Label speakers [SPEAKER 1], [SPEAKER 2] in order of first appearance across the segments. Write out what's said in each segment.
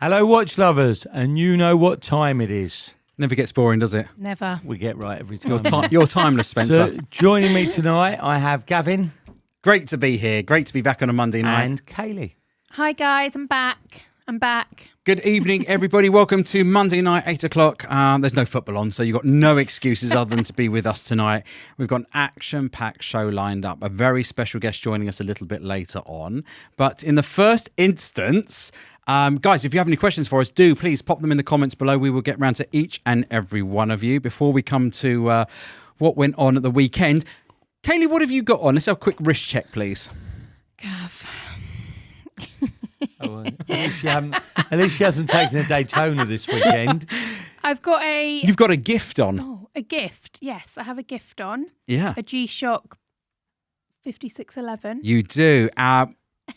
[SPEAKER 1] Hello, watch lovers, and you know what time it is.
[SPEAKER 2] Never gets boring, does it?
[SPEAKER 3] Never.
[SPEAKER 1] We get right every time.
[SPEAKER 2] You're timeless, Spencer.
[SPEAKER 1] So, joining me tonight, I have Gavin.
[SPEAKER 2] Great to be here. Great to be back on a Monday night.
[SPEAKER 1] And Kaylee.
[SPEAKER 3] Hi guys, I'm back.
[SPEAKER 2] Good evening, everybody. Welcome to Monday night, 8 o'clock. There's no football on, so you've got no excuses other than to be with us tonight. We've got an action-packed show lined up. A very special guest joining us a little bit later on. But in the first instance... guys, if you have any questions for us, do please pop them in the comments below. We will get round to each and every one of you. Before we come to what went on at the weekend, Kaylee, what have you got on? Let's have a quick wrist check, please.
[SPEAKER 3] Gav.
[SPEAKER 1] At least she hasn't taken a Daytona this weekend.
[SPEAKER 3] I've got a...
[SPEAKER 2] You've got a gift on.
[SPEAKER 3] Oh, a gift. Yes, I have a gift on.
[SPEAKER 2] Yeah.
[SPEAKER 3] A G-Shock 5611.
[SPEAKER 2] You do.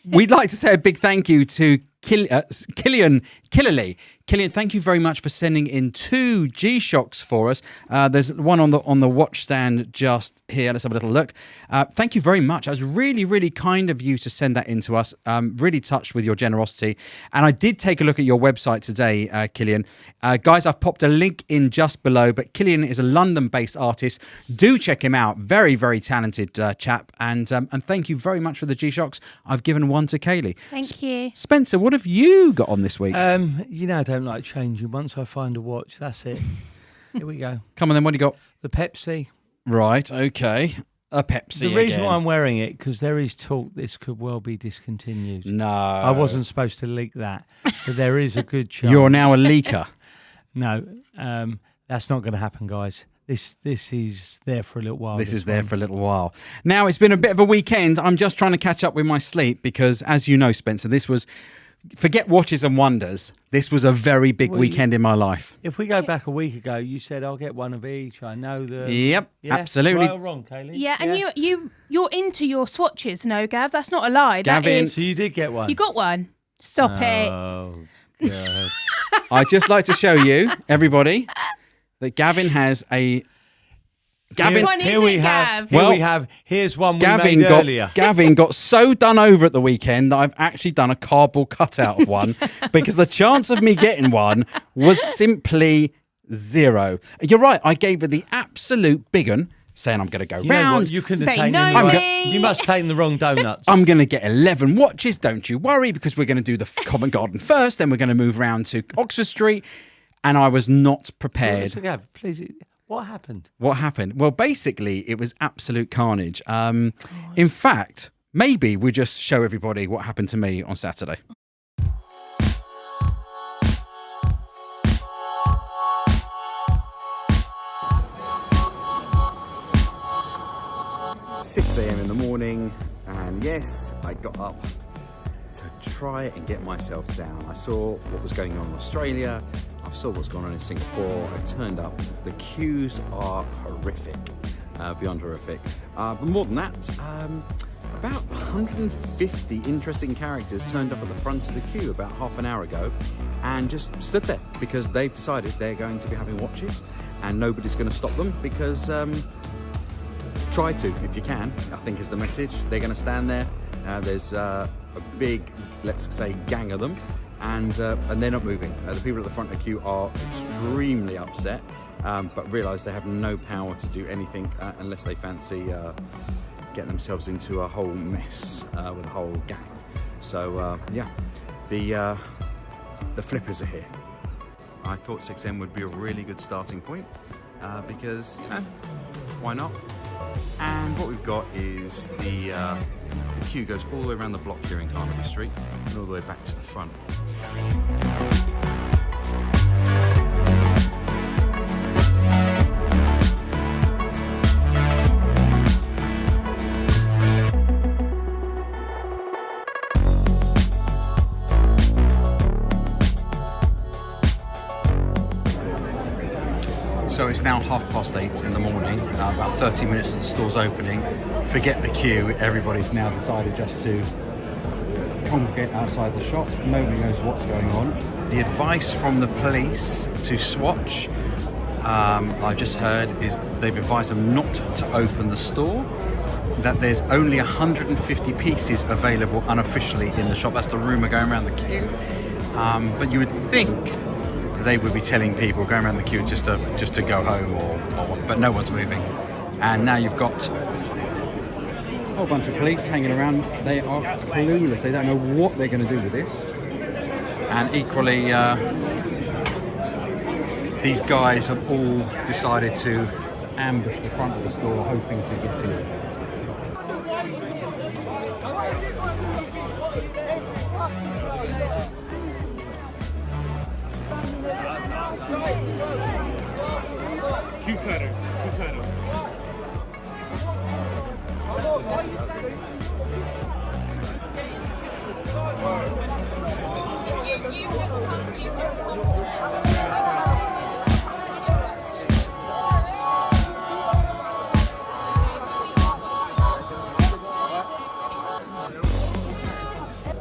[SPEAKER 2] We'd like to say a big thank you to Killian. Killian, thank you very much for sending in 2 G-Shocks for us. There's one on the watch stand just here. Let's have a little look. Thank you very much. That was really, really kind of you to send that in to us. Really touched with your generosity. And I did take a look at your website today, Killian. Guys, I've popped a link in just below, but Killian is a London-based artist. Do check him out. Very, very talented chap. And thank you very much for the G-Shocks. I've given one to Kaylee.
[SPEAKER 3] Thank you.
[SPEAKER 2] Spencer, what have you got on this week?
[SPEAKER 1] You know I don't like changing. Once I find a watch, that's it. Here we go.
[SPEAKER 2] Come on then, what do you got?
[SPEAKER 1] The Pepsi.
[SPEAKER 2] Right, okay. A Pepsi
[SPEAKER 1] The reason
[SPEAKER 2] again.
[SPEAKER 1] why I'm wearing it, because there is talk this could well be discontinued.
[SPEAKER 2] No.
[SPEAKER 1] I wasn't supposed to leak that, but there is a good chance.
[SPEAKER 2] You're now a leaker.
[SPEAKER 1] No, that's not going to happen, guys. This is there for a little while.
[SPEAKER 2] This is there for a little while. Now, it's been a bit of a weekend. I'm just trying to catch up with my sleep because, as you know, Spencer, this was... Forget watches and wonders. This was a very big weekend in my life.
[SPEAKER 1] If we go back a week ago, you said I'll get one of each. I know that.
[SPEAKER 2] Yep,
[SPEAKER 1] yeah?
[SPEAKER 2] absolutely.
[SPEAKER 1] Right or wrong, Kaylee?
[SPEAKER 3] Yeah, and you're into your swatches, no, Gav? That's not a lie.
[SPEAKER 2] Gavin.
[SPEAKER 1] So you did get one.
[SPEAKER 3] You got one. Stop it.
[SPEAKER 1] Oh God.
[SPEAKER 2] I'd just like to show you, everybody, that Gavin has a...
[SPEAKER 3] Which one is it, Gav?
[SPEAKER 1] Here's one we made earlier.
[SPEAKER 2] Gavin got so done over at the weekend that I've actually done a cardboard cutout of one because the chance of me getting one was simply 0. You're right. I gave her the absolute big one, saying I'm going to go
[SPEAKER 1] You know
[SPEAKER 2] round.
[SPEAKER 1] what? You couldn't have
[SPEAKER 3] They
[SPEAKER 1] taken
[SPEAKER 3] know
[SPEAKER 1] the
[SPEAKER 3] me.
[SPEAKER 1] You must have taken the wrong donuts.
[SPEAKER 2] I'm going to get 11 watches. Don't you worry, because we're going to do the Covent Garden first. Then we're going to move round to Oxford Street. And I was not prepared.
[SPEAKER 1] Please. What happened?
[SPEAKER 2] What happened? Well, basically, it was absolute carnage. In fact, maybe we just show everybody what happened to me on Saturday.
[SPEAKER 4] $6 a.m. in the morning, and yes, I got up to try and get myself down. I saw what was going on in Australia. I saw what's going on in Singapore. I turned up. The queues are horrific, beyond horrific. But more than that, about 150 interesting characters turned up at the front of the queue about half an hour ago and just stood there because they've decided they're going to be having watches and nobody's going to stop them because try to if you can, I think is the message. They're going to stand there. There's a big, let's say, gang of them. And they're not moving. The people at the front of the queue are extremely upset, but realise they have no power to do anything unless they fancy getting themselves into a whole mess with a whole gang. So yeah, the flippers are here. I thought 6am would be a really good starting point because, you know, why not? And what we've got is the queue goes all the way around the block here in Carnaby Street and all the way back to the front. So it's now 8:30 in the morning, about 30 minutes to the store's opening. Forget the queue, everybody's now decided just to congregate outside the shop. Nobody knows what's going on. The advice from the police to Swatch, I just heard, is they've advised them not to open the store, that there's only 150 pieces available unofficially in the shop. That's the rumour going around the queue.
[SPEAKER 2] But you would think they would be telling people going around the queue just to go home, but no one's moving. And now you've got a whole bunch of police hanging around. They are clueless. They don't know what they're going to do with this. And equally, these guys have all decided to ambush the front of the store, hoping to get in.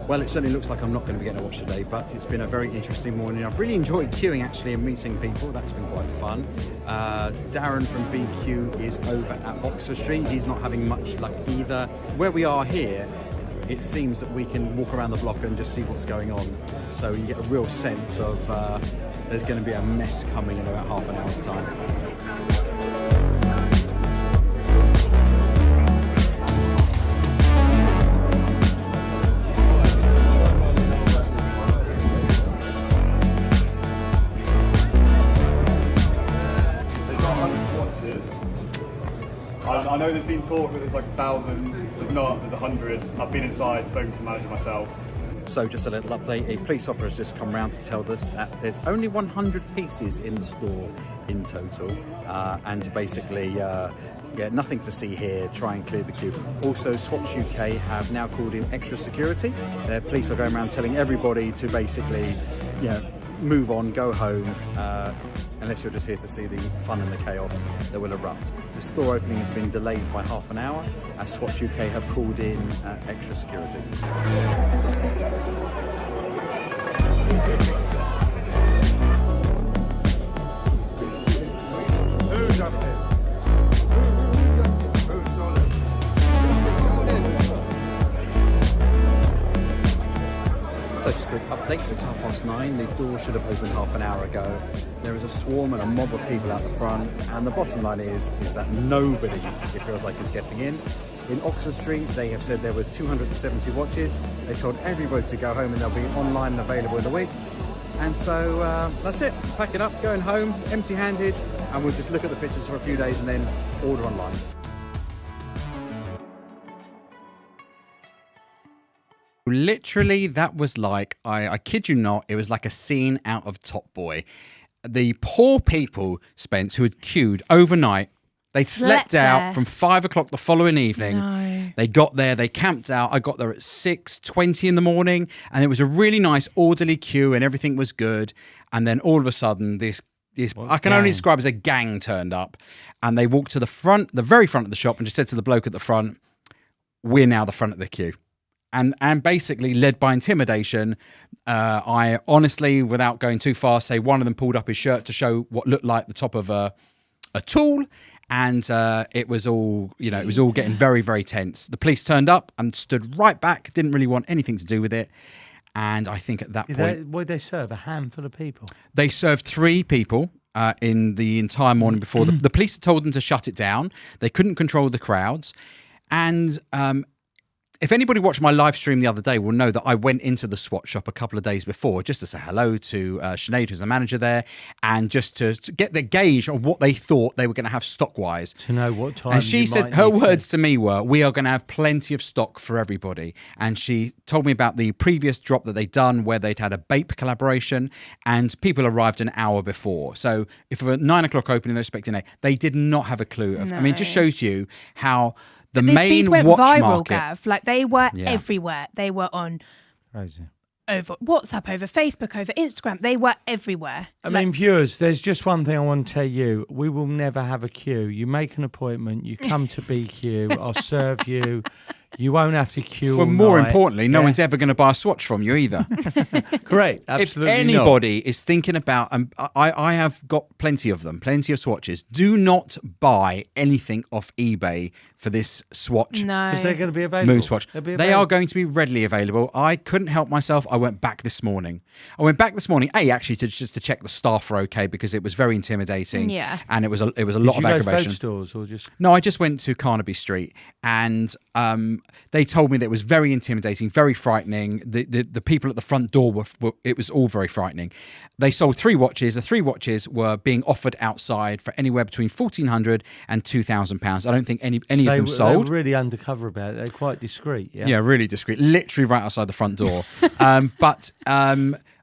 [SPEAKER 2] Well, it certainly looks like I'm not going to be getting a watch today, but it's been a very interesting morning. I've really enjoyed queuing actually and meeting people. That's been quite fun. Darren from BQ is over at Oxford Street. He's not having much luck either. Where we are here, it seems that we can walk around the block and just see what's going on. So you get a real sense of there's going to be a mess coming in about half an hour's time.
[SPEAKER 5] I know there's been talk that there's like 1,000. There's not. There's 100. I've been inside, spoken to the manager myself.
[SPEAKER 4] So just a little update, a police officer has just come round to tell us that there's only 100 pieces in the store in total, and basically, nothing to see here, try and clear the queue. Also, Swatch UK have now called in extra security. Police are going around telling everybody to basically, move on, go home, unless you're just here to see the fun and the chaos that will erupt. The store opening has been delayed by half an hour as Swatch UK have called in extra security. So just a quick update, it's 9:30, the door should have opened half an hour ago. There is a swarm and a mob of people out the front, and the bottom line is that nobody, it feels like, is getting in. In Oxford Street, they have said there were 270 watches. They told everybody to go home and they'll be online and available in a week. And so that's it, pack it up, going home, empty-handed, and we'll just look at the pictures for a few days and then order online.
[SPEAKER 2] Literally, that was like, I kid you not, it was like a scene out of Top Boy. The poor people, Spence, who had queued overnight, they slept out from 5 o'clock the following evening.
[SPEAKER 3] No.
[SPEAKER 2] They got there, they camped out. I got there at 6:20 in the morning, and it was a really nice, orderly queue, and everything was good. And then all of a sudden, this I can only describe as a gang turned up, and they walked to the front, the very front of the shop, and just said to the bloke at the front, "We're now the front of the queue." And basically, led by intimidation, I honestly, without going too far, say one of them pulled up his shirt to show what looked like the top of a tool. And it was all, it was all getting very, very tense. The police turned up and stood right back, didn't really want anything to do with it. And I think at that point...
[SPEAKER 1] What did they serve? A handful of people?
[SPEAKER 2] They served 3 people in the entire morning before. The police told them to shut it down. They couldn't control the crowds. And... if anybody watched my live stream the other day will know that I went into the Swatch shop a couple of days before just to say hello to Sinead, who's the manager there, and just to get the gauge of what they thought they were going to have stock-wise.
[SPEAKER 1] To know what time.
[SPEAKER 2] And she said, her words to me were, "We are going to have plenty of stock for everybody." And she told me about the previous drop that they'd done where they'd had a Bape collaboration and people arrived an hour before. So if it were 9 o'clock opening, they're expecting 8. They did not have a clue. I mean, it just shows you how...
[SPEAKER 3] These went
[SPEAKER 2] watch
[SPEAKER 3] viral,
[SPEAKER 2] market.
[SPEAKER 3] Gav. Like, they were everywhere. They were on over WhatsApp, over Facebook, over Instagram. They were everywhere.
[SPEAKER 1] I mean, viewers, there's just one thing I want to tell you. We will never have a queue. You make an appointment, you come to BQ, I'll serve you. You won't have to queue.
[SPEAKER 2] Well,
[SPEAKER 1] all
[SPEAKER 2] more
[SPEAKER 1] night.
[SPEAKER 2] importantly, no
[SPEAKER 1] Yeah.
[SPEAKER 2] one's ever going to buy a Swatch from you either.
[SPEAKER 1] Correct. Absolutely.
[SPEAKER 2] If anybody is thinking about, I have got plenty of them, plenty of swatches. Do not buy anything off eBay for this swatch.
[SPEAKER 3] No.
[SPEAKER 1] because they're going to be available.
[SPEAKER 2] MoonSwatch.
[SPEAKER 1] They'll be
[SPEAKER 2] They
[SPEAKER 1] available.
[SPEAKER 2] are going to be readily available. I couldn't help myself. I went back this morning. Actually just to check the staff were okay because it was very intimidating.
[SPEAKER 3] Yeah.
[SPEAKER 2] And it was a lot
[SPEAKER 1] Did
[SPEAKER 2] of
[SPEAKER 1] you go to
[SPEAKER 2] aggravation.
[SPEAKER 1] boat stores or just?
[SPEAKER 2] No, I just went to Carnaby Street, and they told me that it was very intimidating, very frightening. The people at the front door it was all very frightening. They sold 3 watches. The 3 watches were being offered outside for anywhere between £1,400 and £2,000. I don't think any of them sold.
[SPEAKER 1] They were really undercover about it. They're quite discreet. Yeah.
[SPEAKER 2] Yeah, really discreet, literally right outside the front door. But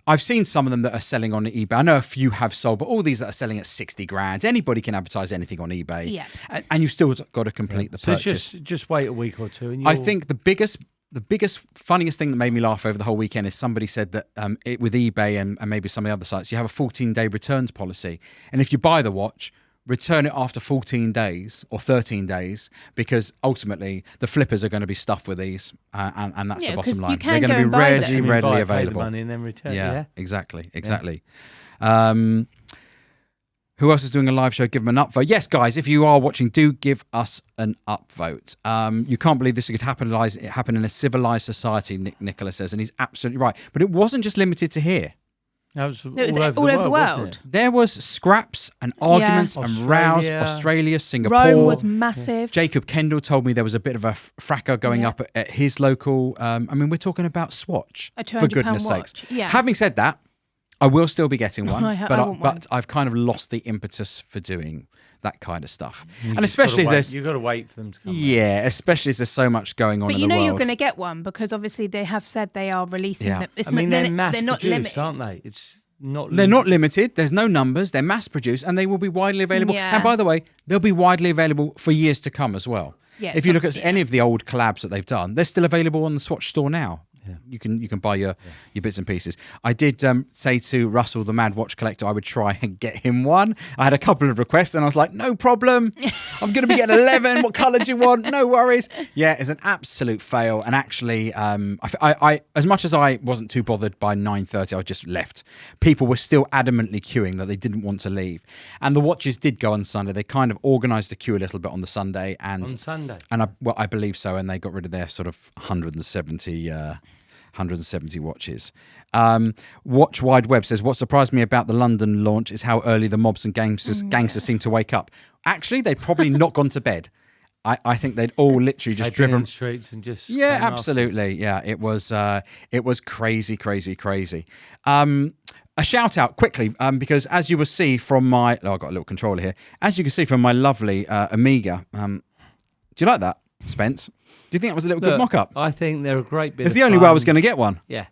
[SPEAKER 2] I've seen some of them that are selling on eBay. I know a few have sold, but all these that are selling at 60 grand, anybody can advertise anything on eBay.
[SPEAKER 3] Yeah.
[SPEAKER 2] And you've still got to complete the
[SPEAKER 1] So
[SPEAKER 2] purchase.
[SPEAKER 1] just wait a week or two. And
[SPEAKER 2] I think the biggest, funniest thing that made me laugh over the whole weekend is somebody said that with eBay and maybe some of the other sites, you have a 14-day returns policy. And if you buy the watch, return it after 14 days or 13 days, because ultimately the flippers are going to be stuffed with these, and that's
[SPEAKER 3] Yeah,
[SPEAKER 2] the
[SPEAKER 3] 'cause
[SPEAKER 2] bottom
[SPEAKER 3] you
[SPEAKER 2] line.
[SPEAKER 3] can
[SPEAKER 2] They're
[SPEAKER 3] go
[SPEAKER 2] going to
[SPEAKER 3] and
[SPEAKER 2] be
[SPEAKER 3] buy them.
[SPEAKER 2] readily,
[SPEAKER 1] You mean
[SPEAKER 2] readily
[SPEAKER 1] buy,
[SPEAKER 2] available.
[SPEAKER 1] Pay the money and then return.
[SPEAKER 2] Yeah, exactly. Who else is doing a live show? Give them an upvote. Yes, guys, if you are watching, do give us an upvote. You can't believe this could happen in a civilized society, Nicola says, and he's absolutely right. But it wasn't just limited to here.
[SPEAKER 1] That was
[SPEAKER 3] It was all over the world.
[SPEAKER 1] wasn't it?
[SPEAKER 2] There was scraps and arguments and rows. Australia, Singapore.
[SPEAKER 3] Rome was massive.
[SPEAKER 2] Jacob Kendall told me there was a bit of a fracas going up at his local. We're talking about Swatch,
[SPEAKER 3] A
[SPEAKER 2] for
[SPEAKER 3] £200
[SPEAKER 2] goodness
[SPEAKER 3] watch.
[SPEAKER 2] sakes.
[SPEAKER 3] Yeah.
[SPEAKER 2] Having said that, I will still be getting one,
[SPEAKER 3] I
[SPEAKER 2] but
[SPEAKER 3] want one.
[SPEAKER 2] I've kind of lost the impetus for doing that kind of stuff.
[SPEAKER 1] You
[SPEAKER 2] And
[SPEAKER 1] just gotta
[SPEAKER 2] especially as
[SPEAKER 1] wait.
[SPEAKER 2] there's
[SPEAKER 1] You've got to wait for them to come.
[SPEAKER 2] yeah, especially as there's so much going on
[SPEAKER 3] But
[SPEAKER 2] in
[SPEAKER 3] you
[SPEAKER 2] the
[SPEAKER 3] know
[SPEAKER 2] world.
[SPEAKER 3] you're going to get one because obviously they have said they are releasing
[SPEAKER 2] Yeah.
[SPEAKER 3] them. It's
[SPEAKER 1] I mean,
[SPEAKER 3] not,
[SPEAKER 1] they're mass
[SPEAKER 3] they're not
[SPEAKER 1] produced,
[SPEAKER 3] limited.
[SPEAKER 1] aren't they? It's not.
[SPEAKER 2] They're not limited. There's no numbers. They're mass produced, and they will be widely available.
[SPEAKER 3] Yeah.
[SPEAKER 2] And by the way, they'll be widely available for years to come as well.
[SPEAKER 3] Yeah,
[SPEAKER 2] if you look
[SPEAKER 3] so-
[SPEAKER 2] at any of the old collabs that they've done, they're still available on the Swatch store now.
[SPEAKER 1] Yeah.
[SPEAKER 2] You can buy your bits and pieces. I did say to Russell, the Mad Watch Collector, I would try and get him one. I had a couple of requests, and I was like, no problem. I'm going to be getting 11. What colour do you want? No worries. Yeah, it's an absolute fail. And actually, I as much as I wasn't too bothered by 9:30, I just left. People were still adamantly queuing that they didn't want to leave. And the watches did go on Sunday. They kind of organised the queue a little bit on the Sunday. And
[SPEAKER 1] On Sunday.
[SPEAKER 2] and I believe so. And they got rid of their sort of 170 watches. Watch Wide Web says, what surprised me about the London launch is how early the mobs and gangsters seem to wake up. Actually, they'd probably not gone to bed. I think they'd all literally just
[SPEAKER 1] They'd been in
[SPEAKER 2] driven
[SPEAKER 1] the streets and just.
[SPEAKER 2] yeah,
[SPEAKER 1] came
[SPEAKER 2] absolutely. Yeah, it was crazy. A shout out quickly, because as you will see from my, I've got a little controller here. As you can see from my lovely Amiga, do you like that, Spence? Do you think that was a little good
[SPEAKER 1] Look,
[SPEAKER 2] mock-up?
[SPEAKER 1] I think they're a great bit.
[SPEAKER 2] It's
[SPEAKER 1] of
[SPEAKER 2] the only way I was
[SPEAKER 1] fun.
[SPEAKER 2] going to get one.
[SPEAKER 1] Yeah,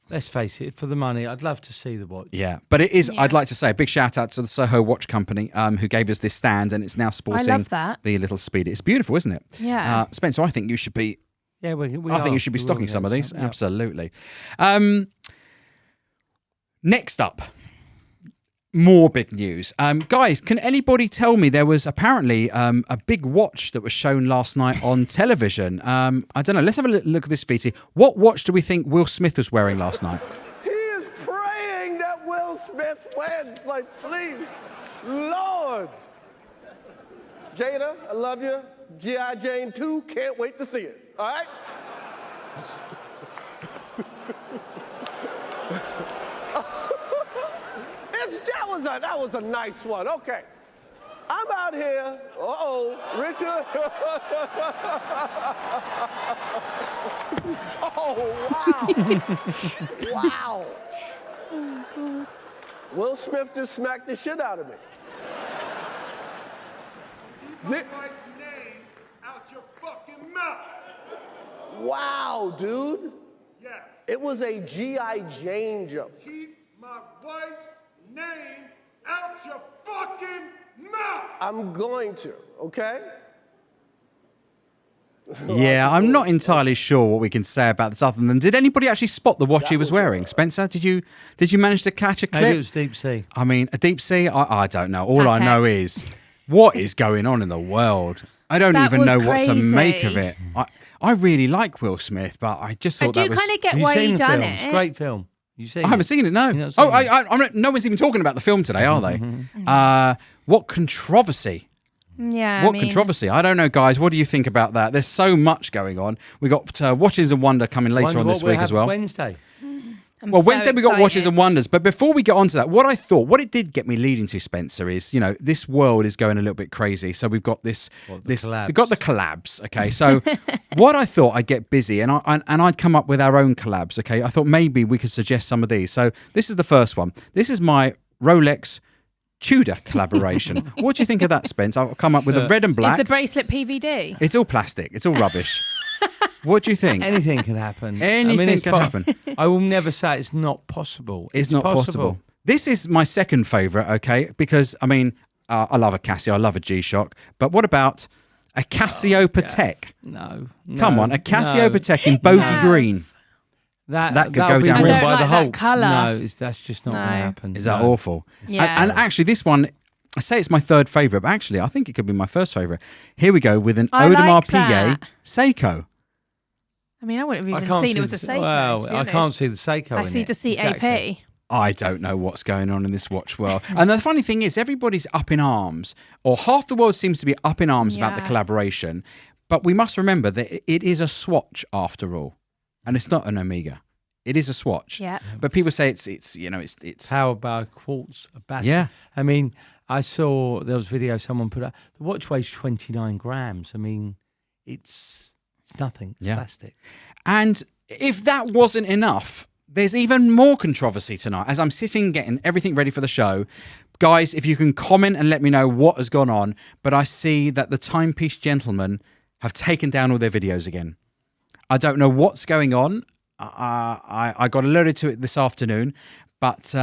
[SPEAKER 1] let's face it. For the money, I'd love to see the watch.
[SPEAKER 2] Yeah, but it is.
[SPEAKER 3] Yeah.
[SPEAKER 2] I'd like to say a big shout out to the Soho Watch Company, who gave us this stand, and it's now sporting
[SPEAKER 3] that.
[SPEAKER 2] the little speedy. It's beautiful, isn't it?
[SPEAKER 3] Yeah.
[SPEAKER 2] Spencer, I think you should be.
[SPEAKER 1] Yeah, we
[SPEAKER 2] I think
[SPEAKER 1] are.
[SPEAKER 2] you should be
[SPEAKER 1] We
[SPEAKER 2] stocking
[SPEAKER 1] will
[SPEAKER 2] some of
[SPEAKER 1] get
[SPEAKER 2] these.
[SPEAKER 1] yeah.
[SPEAKER 2] Absolutely. Next up, more big news. Guys, can anybody tell me there was apparently a big watch that was shown last night on television? I don't know. Let's have a look at this, VT. What watch do we think Will Smith was wearing last night?
[SPEAKER 6] He is praying that Will Smith wins. Like, please, Lord. Jada, I love you. G.I. Jane 2, can't wait to see it. All right? That was a nice one. Okay. I'm out here. Uh-oh, Richard. Oh, wow. Wow. Will Smith just smacked the shit out of me.
[SPEAKER 7] Keep my wife's name out your fucking mouth.
[SPEAKER 6] Wow, dude.
[SPEAKER 7] Yes.
[SPEAKER 6] It was a G.I. Jane jump.
[SPEAKER 7] Keep my wife's name out your fucking mouth.
[SPEAKER 6] I'm going to, okay?
[SPEAKER 2] Yeah, I'm not entirely sure what we can say about this other than, did anybody actually spot the watch he was wearing? Spencer, did you manage to catch a clip?
[SPEAKER 1] Maybe it was deep sea.
[SPEAKER 2] I mean, a deep sea? I don't know. All I know is, what is going on in the world? I don't
[SPEAKER 3] That
[SPEAKER 2] even
[SPEAKER 3] was
[SPEAKER 2] know what to make
[SPEAKER 3] crazy.
[SPEAKER 2] of it. I really like Will Smith, but I just
[SPEAKER 3] I
[SPEAKER 2] thought
[SPEAKER 3] do
[SPEAKER 2] that was...
[SPEAKER 3] kind of get
[SPEAKER 1] Have you
[SPEAKER 3] why
[SPEAKER 1] seen
[SPEAKER 3] he
[SPEAKER 1] the
[SPEAKER 3] done
[SPEAKER 1] film? It's a
[SPEAKER 3] it.
[SPEAKER 1] great film. You seen
[SPEAKER 2] I haven't
[SPEAKER 1] it?
[SPEAKER 2] seen it, no.
[SPEAKER 1] You've not seen it?
[SPEAKER 2] I'm not, no one's even talking about the film today, are they? What controversy?
[SPEAKER 3] Yeah.
[SPEAKER 2] What controversy? I don't know, guys. What do you think about that? There's so much going on. We got Watches and Wonder coming later
[SPEAKER 1] Wonder
[SPEAKER 2] on
[SPEAKER 1] what
[SPEAKER 2] this
[SPEAKER 1] we'll
[SPEAKER 2] week as
[SPEAKER 1] have
[SPEAKER 2] well.
[SPEAKER 1] Wednesday.
[SPEAKER 2] Well,
[SPEAKER 3] so
[SPEAKER 2] Wednesday we got Watches and
[SPEAKER 3] excited.
[SPEAKER 2] Wonders. But before we get on to that, what it did get me leading to, Spencer, is, you know, this world is going a little bit crazy. So we've got
[SPEAKER 1] collabs.
[SPEAKER 2] we've got the collabs. Okay, so what I thought, I'd get busy and I'd come up with our own collabs. Okay, I thought maybe we could suggest some of these. So this is the first one. This is my Rolex Tudor collaboration. What do you think of that, Spence? I've come up with a red and
[SPEAKER 3] Is
[SPEAKER 2] black.
[SPEAKER 3] the bracelet PVD?
[SPEAKER 2] It's all plastic. It's all rubbish. What do you think?
[SPEAKER 1] Anything can happen.
[SPEAKER 2] Anything
[SPEAKER 1] it's
[SPEAKER 2] can happen.
[SPEAKER 1] I will never say it's not possible.
[SPEAKER 2] It's not possible. This is my second favourite, okay? Because, I mean, I love a Casio, I love a G-Shock. But what about a Casio Patek?
[SPEAKER 1] No.
[SPEAKER 2] Come on, a Casio Patek in bogey green.
[SPEAKER 1] That
[SPEAKER 2] could
[SPEAKER 1] that'll
[SPEAKER 2] go
[SPEAKER 1] be
[SPEAKER 2] down
[SPEAKER 1] worn
[SPEAKER 2] well.
[SPEAKER 3] I don't
[SPEAKER 1] by the
[SPEAKER 3] like that
[SPEAKER 1] Hulk.
[SPEAKER 3] colour.
[SPEAKER 1] No, that's just not going to
[SPEAKER 3] No.
[SPEAKER 1] happen.
[SPEAKER 2] Is that
[SPEAKER 1] No.
[SPEAKER 2] awful?
[SPEAKER 3] Yeah.
[SPEAKER 2] And actually, this one, I say it's my third favourite, but actually, I think it could be my first favourite. Here we go with an
[SPEAKER 3] I
[SPEAKER 2] Audemars
[SPEAKER 3] like
[SPEAKER 2] Piguet
[SPEAKER 3] that.
[SPEAKER 2] Seiko.
[SPEAKER 3] I mean, I wouldn't have
[SPEAKER 1] I
[SPEAKER 3] even
[SPEAKER 1] can't
[SPEAKER 3] seen
[SPEAKER 1] see
[SPEAKER 3] it was a
[SPEAKER 1] the-
[SPEAKER 3] Seiko.
[SPEAKER 1] Well,
[SPEAKER 3] to be
[SPEAKER 1] I
[SPEAKER 3] honest.
[SPEAKER 1] can't see the Seiko
[SPEAKER 3] I
[SPEAKER 1] in
[SPEAKER 3] see
[SPEAKER 1] it.
[SPEAKER 3] to see
[SPEAKER 1] Exactly.
[SPEAKER 3] AP.
[SPEAKER 2] I don't know what's going on in this watch world. And the funny thing is, everybody's up in arms, or half the world seems to be up in arms about the
[SPEAKER 3] Yeah.
[SPEAKER 2] collaboration. But we must remember that it is a Swatch after all, and it's not an Omega. It is a Swatch.
[SPEAKER 3] Yeah.
[SPEAKER 2] But people say it's
[SPEAKER 1] Powered by a quartz battery.
[SPEAKER 2] Yeah.
[SPEAKER 1] I mean, I saw there was video someone put up. The watch weighs 29 grams. I mean, it's nothing. It's
[SPEAKER 2] Yeah.
[SPEAKER 1] plastic.
[SPEAKER 2] And if that wasn't enough, there's even more controversy tonight. As I'm sitting getting everything ready for the show, guys, if you can comment and let me know what has gone on. But I see that the Timepiece gentlemen have taken down all their videos again. I don't know what's going on. I got alerted to it this afternoon, but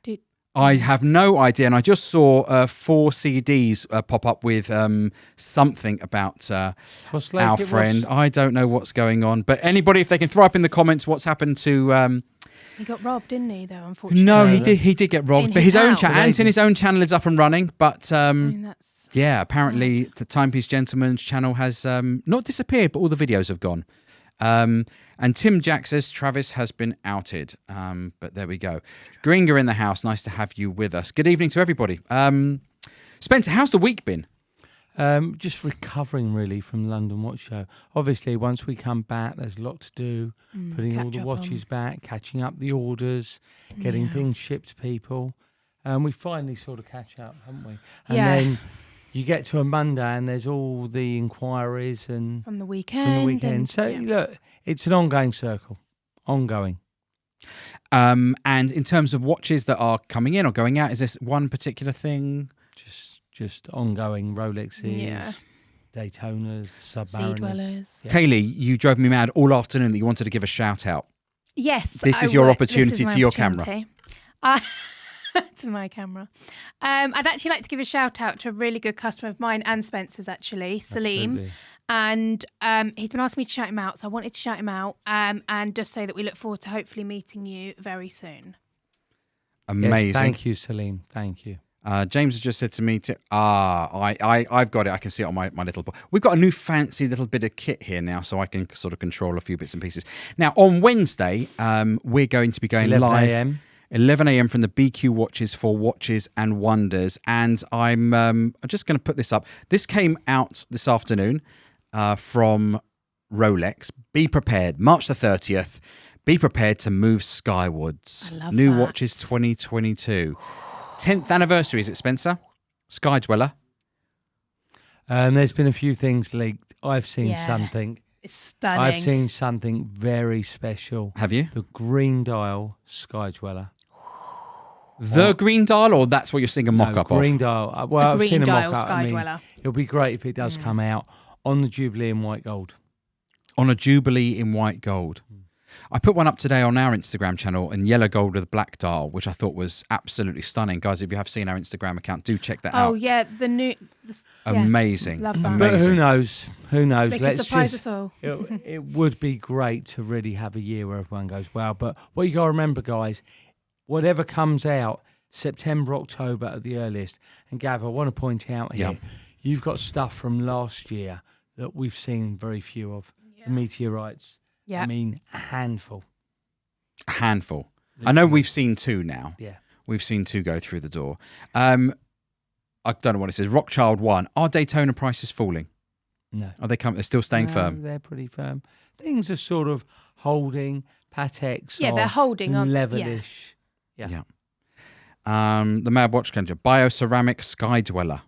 [SPEAKER 3] Dude.
[SPEAKER 2] I have no idea. And I just saw 4 CDs pop up with something about
[SPEAKER 1] What's like
[SPEAKER 2] our
[SPEAKER 1] it was-
[SPEAKER 2] friend. I don't know what's going on. But anybody, if they can throw up in the comments what's happened to...
[SPEAKER 3] He got robbed, didn't he, though, unfortunately?
[SPEAKER 2] no,
[SPEAKER 1] Yeah.
[SPEAKER 2] he did get robbed.
[SPEAKER 3] In
[SPEAKER 2] But
[SPEAKER 3] his
[SPEAKER 2] his own
[SPEAKER 3] house.
[SPEAKER 2] channel, Anthony's own channel is up and running. But
[SPEAKER 3] I mean, that's...
[SPEAKER 2] yeah, apparently the Timepiece Gentleman's channel has not disappeared, but all the videos have gone. And Tim Jack says Travis has been outed. But there we go. Gringa in the house. Nice to have you with us. Good evening to everybody. Spencer, how's the week been?
[SPEAKER 1] Just recovering really from the London Watch Show. Obviously, once we come back, there's a lot to do. Putting all
[SPEAKER 3] catch
[SPEAKER 1] the
[SPEAKER 3] up
[SPEAKER 1] watches back, catching up the orders, getting things shipped to people. And we finally sort of catch up, haven't we? And
[SPEAKER 3] Yeah.
[SPEAKER 1] then you get to a Monday and there's all the inquiries and
[SPEAKER 3] From the weekend.
[SPEAKER 1] from the weekend.
[SPEAKER 3] and-
[SPEAKER 1] So
[SPEAKER 3] yeah.
[SPEAKER 1] look, it's an ongoing circle, ongoing.
[SPEAKER 2] And in terms of watches that are coming in or going out, is this one particular thing?
[SPEAKER 1] Just ongoing Rolexes,
[SPEAKER 3] Yeah.
[SPEAKER 1] Daytonas,
[SPEAKER 3] Sea
[SPEAKER 1] Submariners.
[SPEAKER 3] Dwellers.
[SPEAKER 1] Yeah.
[SPEAKER 2] Kaylee, you drove me mad all afternoon that you wanted to give a shout out.
[SPEAKER 3] Yes.
[SPEAKER 2] This
[SPEAKER 3] I
[SPEAKER 2] is your
[SPEAKER 3] would.
[SPEAKER 2] opportunity
[SPEAKER 3] This is my
[SPEAKER 2] to your camera.
[SPEAKER 3] opportunity. To my camera. I'd actually like to give a shout out to a really good customer of mine and Spencer's, actually, Salim.
[SPEAKER 1] Absolutely.
[SPEAKER 3] And he's been asking me to shout him out, so I wanted to shout him out and just say that we look forward to hopefully meeting you very soon.
[SPEAKER 2] Amazing.
[SPEAKER 1] Yes, thank you, Salim. Thank you.
[SPEAKER 2] James has just said to me, I've got it. I can see it on my little book. We've got a new fancy little bit of kit here now, so I can sort of control a few bits and pieces. Now, on Wednesday, we're going to be going
[SPEAKER 1] 11
[SPEAKER 2] live.
[SPEAKER 1] a.m.
[SPEAKER 2] 11 a.m. from the BQ Watches for Watches and Wonders. And I'm just going to put this up. This came out this afternoon from Rolex. Be prepared. March the 30th. Be prepared to move skywards.
[SPEAKER 3] I love
[SPEAKER 2] New
[SPEAKER 3] that.
[SPEAKER 2] Watches 2022. 10th anniversary, is it, Spencer? Sky Dweller.
[SPEAKER 1] There's been a few things leaked. I've seen
[SPEAKER 3] Yeah.
[SPEAKER 1] something.
[SPEAKER 3] It's stunning.
[SPEAKER 1] I've seen something very special.
[SPEAKER 2] Have you?
[SPEAKER 1] The Green Dial Sky Dweller.
[SPEAKER 2] The Green Dial, or that's what you're seeing a mock-up
[SPEAKER 1] No, Green
[SPEAKER 2] of?
[SPEAKER 1] Dial. Well,
[SPEAKER 3] The
[SPEAKER 1] I've
[SPEAKER 3] Green
[SPEAKER 1] seen a
[SPEAKER 3] Dial
[SPEAKER 1] mock-up.
[SPEAKER 3] Sky Dweller.
[SPEAKER 1] It'll be great if it does come out on the Jubilee in white gold.
[SPEAKER 2] On a Jubilee in white gold. I put one up today on our Instagram channel in yellow gold with a black dial, which I thought was absolutely stunning. Guys, if you have seen our Instagram account, do check that out.
[SPEAKER 3] Oh, yeah. The new... yeah,
[SPEAKER 2] Amazing.
[SPEAKER 3] Love that.
[SPEAKER 1] But
[SPEAKER 2] Amazing.
[SPEAKER 1] who knows? Who knows?
[SPEAKER 3] They could surprise us all.
[SPEAKER 1] It would be great to really have a year where everyone goes, wow. But what you got to remember, guys, whatever comes out, September, October at the earliest. And Gav, I want to point out here, you've got stuff from last year that we've seen very few of. The meteorites.
[SPEAKER 3] Yeah.
[SPEAKER 1] I mean, a handful.
[SPEAKER 2] A handful. I know we've seen 2 now.
[SPEAKER 1] Yeah.
[SPEAKER 2] We've seen 2 go through the door. I don't know what it says. Rockchild 1. Are Daytona prices falling?
[SPEAKER 1] No.
[SPEAKER 2] Are they they're still staying firm?
[SPEAKER 1] They're pretty firm. Things are sort of holding. Pateks
[SPEAKER 3] Yeah,
[SPEAKER 1] are
[SPEAKER 3] they're holding on.
[SPEAKER 1] levelish.
[SPEAKER 2] Yeah. The Mad Watch Country. Bioceramic Sky Dweller.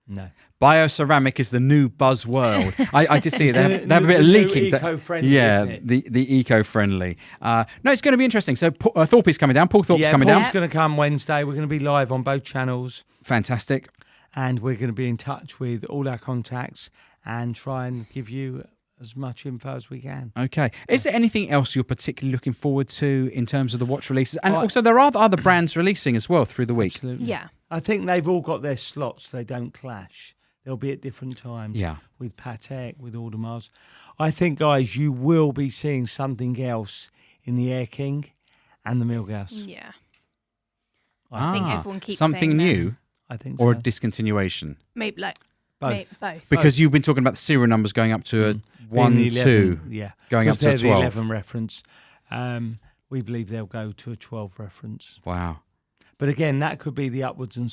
[SPEAKER 1] No.
[SPEAKER 2] Bioceramic is the new buzzword. I did see it. They have a bit of leaking.
[SPEAKER 1] Eco-friendly, isn't it?
[SPEAKER 2] The eco-friendly. No, it's going to be interesting. So Thorpe's coming down. Paul Thorpe's coming
[SPEAKER 1] Paul's
[SPEAKER 2] down.
[SPEAKER 1] going to come Wednesday. We're going to be live on both channels.
[SPEAKER 2] Fantastic.
[SPEAKER 1] And we're going to be in touch with all our contacts and try and give you as much info as we can.
[SPEAKER 2] Okay. Is there anything else you're particularly looking forward to in terms of the watch releases? And also there are other brands releasing as well through the week.
[SPEAKER 1] Absolutely.
[SPEAKER 3] Yeah.
[SPEAKER 1] I think they've all got their slots. They don't clash. They'll be at different times.
[SPEAKER 2] Yeah.
[SPEAKER 1] With Patek, with Audemars. I think, guys, you will be seeing something else in the Air King and the Milgauss.
[SPEAKER 3] Yeah. I think everyone keeps
[SPEAKER 2] something
[SPEAKER 3] saying
[SPEAKER 2] new.
[SPEAKER 1] I think
[SPEAKER 2] or
[SPEAKER 1] so.
[SPEAKER 2] a discontinuation.
[SPEAKER 3] Maybe like
[SPEAKER 1] Both.
[SPEAKER 3] both.
[SPEAKER 2] Because you've been talking about the serial numbers going up to a 1, 2,
[SPEAKER 1] yeah,
[SPEAKER 2] going up to a 12.
[SPEAKER 1] The 11 reference. We believe they'll go to a 12 reference.
[SPEAKER 2] Wow.
[SPEAKER 1] But again, that could be the upwards and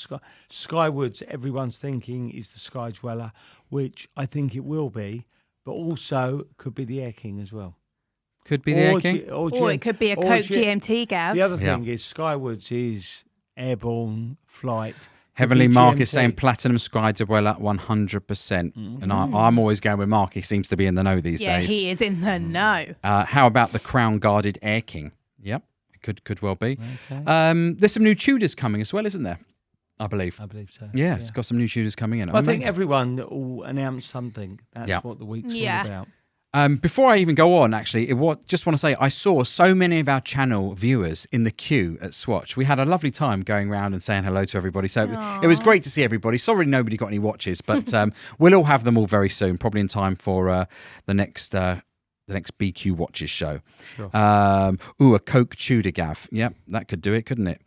[SPEAKER 1] skywards. Everyone's thinking is the Sky Dweller, which I think it will be, but also could be the Air King as well.
[SPEAKER 2] Could be the Air King,
[SPEAKER 3] or it could be a Coke GMT, Gav.
[SPEAKER 1] The other thing is Skywards is airborne flight.
[SPEAKER 2] Heavenly Mark is
[SPEAKER 1] GMT.
[SPEAKER 2] saying Platinum Sky Dweller 100%. And I'm always going with Mark. He seems to be in the know these days.
[SPEAKER 3] Yeah, he is in the know.
[SPEAKER 2] How about the Crown Guarded Air King? Yep, it could well be.
[SPEAKER 1] Okay.
[SPEAKER 2] There's some new Tudors coming as well, isn't there? I believe.
[SPEAKER 1] I believe so.
[SPEAKER 2] Yeah, it's got some new Tudors coming in.
[SPEAKER 1] Well, I think
[SPEAKER 2] Amazing.
[SPEAKER 1] everyone will announce something. That's what the week's all about.
[SPEAKER 2] Before I even go on, actually, just want to say I saw so many of our channel viewers in the queue at Swatch. We had a lovely time going around and saying hello to everybody. So it was great to see everybody. Sorry nobody got any watches, but we'll all have them all very soon, probably in time for the next BQ Watches show.
[SPEAKER 1] Sure.
[SPEAKER 2] A Coke Tudor, Gav. Yep, that could do it, couldn't it?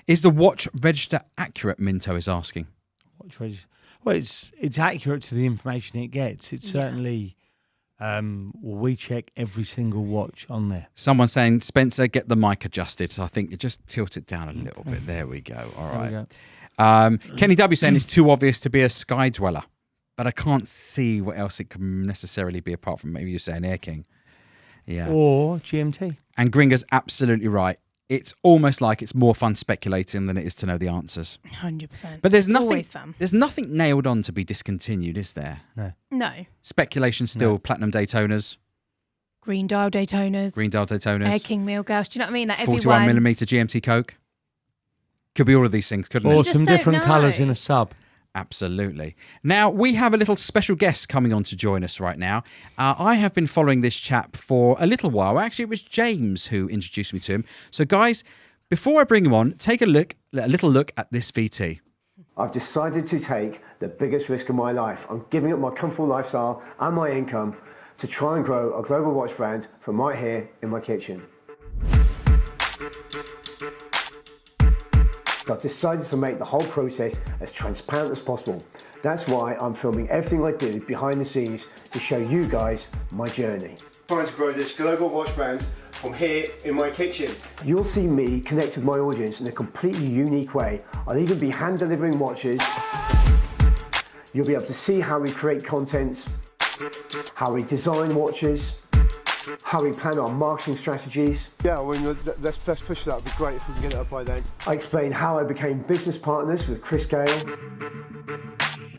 [SPEAKER 2] Is the watch register accurate, Minto is asking.
[SPEAKER 1] Watch register. Well, it's accurate to the information it gets. It's certainly... we check every single watch on there.
[SPEAKER 2] Someone's saying, Spencer, get the mic adjusted. So I think you just tilt it down a little bit. There we go. All right. Kenny W saying it's too obvious to be a Sky Dweller, but I can't see what else it could necessarily be apart from maybe you're saying Air King. Yeah.
[SPEAKER 1] Or GMT.
[SPEAKER 2] And Gringer's absolutely right. It's almost like it's more fun speculating than it is to know the answers.
[SPEAKER 3] 100%.
[SPEAKER 2] But there's nothing.
[SPEAKER 3] Always fun.
[SPEAKER 2] There's nothing nailed on to be discontinued, is there?
[SPEAKER 3] No.
[SPEAKER 2] Speculation still. Platinum Daytonas,
[SPEAKER 3] Green Dial Daytonas. Air King Milgauss. Do you know what I mean? Like
[SPEAKER 2] 41 millimeter GMT Coke. Could be all of these things, couldn't
[SPEAKER 1] Or
[SPEAKER 2] it?
[SPEAKER 1] some different colours in a sub.
[SPEAKER 2] Absolutely. Now, we have a little special guest coming on to join us right now. I have been following this chap for a little while. Actually, it was James who introduced me to him. So, guys, before I bring him on, take a little look at this VT.
[SPEAKER 8] I've decided to take the biggest risk of my life. I'm giving up my comfortable lifestyle and my income to try and grow a global watch brand from right here in my kitchen. I've decided to make the whole process as transparent as possible. That's why I'm filming everything I do behind the scenes to show you guys my journey. Trying to grow this global watch brand from here in my kitchen. You'll see me connect with my audience in a completely unique way. I'll even be hand delivering watches. You'll be able to see how we create content, how we design watches, how we plan our marketing strategies.
[SPEAKER 6] Yeah, I mean, let's push that. It'd be great if we can get it up by then.
[SPEAKER 8] I explain how I became business partners with Chris Gale.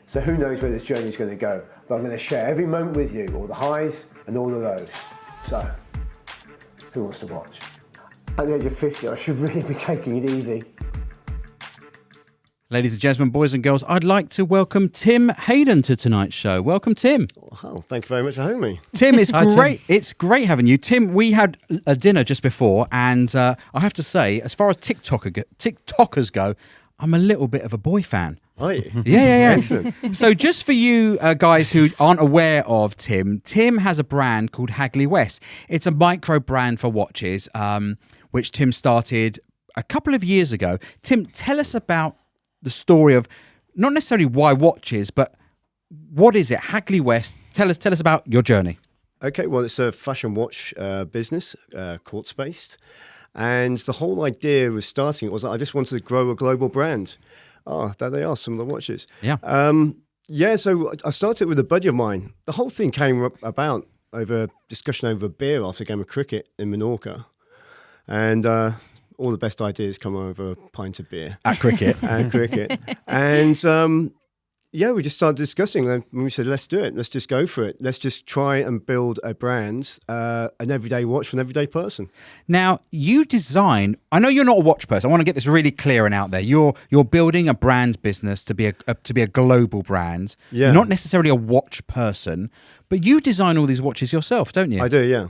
[SPEAKER 8] So who knows where this journey is going to go, but I'm going to share every moment with you, all the highs and all the lows. So, who wants to watch? At the age of 50, I should really be taking it easy.
[SPEAKER 2] Ladies and gentlemen, boys and girls, I'd like to welcome Tim Hayden to tonight's show. Welcome, Tim.
[SPEAKER 9] Oh, thank you very much for having me.
[SPEAKER 2] Tim, it's
[SPEAKER 1] Hi,
[SPEAKER 2] great.
[SPEAKER 1] Tim.
[SPEAKER 2] It's great having you. Tim, we had a dinner just before, and I have to say, as far as TikTokers go, I'm a little bit of a boy fan.
[SPEAKER 9] Are you?
[SPEAKER 2] Yeah.
[SPEAKER 9] Excellent.
[SPEAKER 2] So just for you guys who aren't aware of Tim has a brand called Hagley West. It's a micro brand for watches, which Tim started a couple of years ago. Tim, tell us about the story of not necessarily why watches, but what is it? Hagley West. Tell us about your journey.
[SPEAKER 9] Okay, well, it's a fashion watch business, quartz-based. And the whole idea was starting was that I just wanted to grow a global brand. Oh, there they are, some of the watches.
[SPEAKER 2] Yeah.
[SPEAKER 9] So I started with a buddy of mine. The whole thing came about over discussion over a beer after a game of cricket in Menorca. And all the best ideas come over a pint of beer.
[SPEAKER 2] At cricket.
[SPEAKER 9] And we just started discussing. And we said, let's do it. Let's just go for it. Let's just try and build a brand, an everyday watch for an everyday person.
[SPEAKER 2] Now, you design. I know you're not a watch person. I want to get this really clear and out there. You're building a brand business to be a global brand.
[SPEAKER 9] Yeah.
[SPEAKER 2] You're not necessarily a watch person, but you design all these watches yourself, don't you?
[SPEAKER 9] I do, yeah.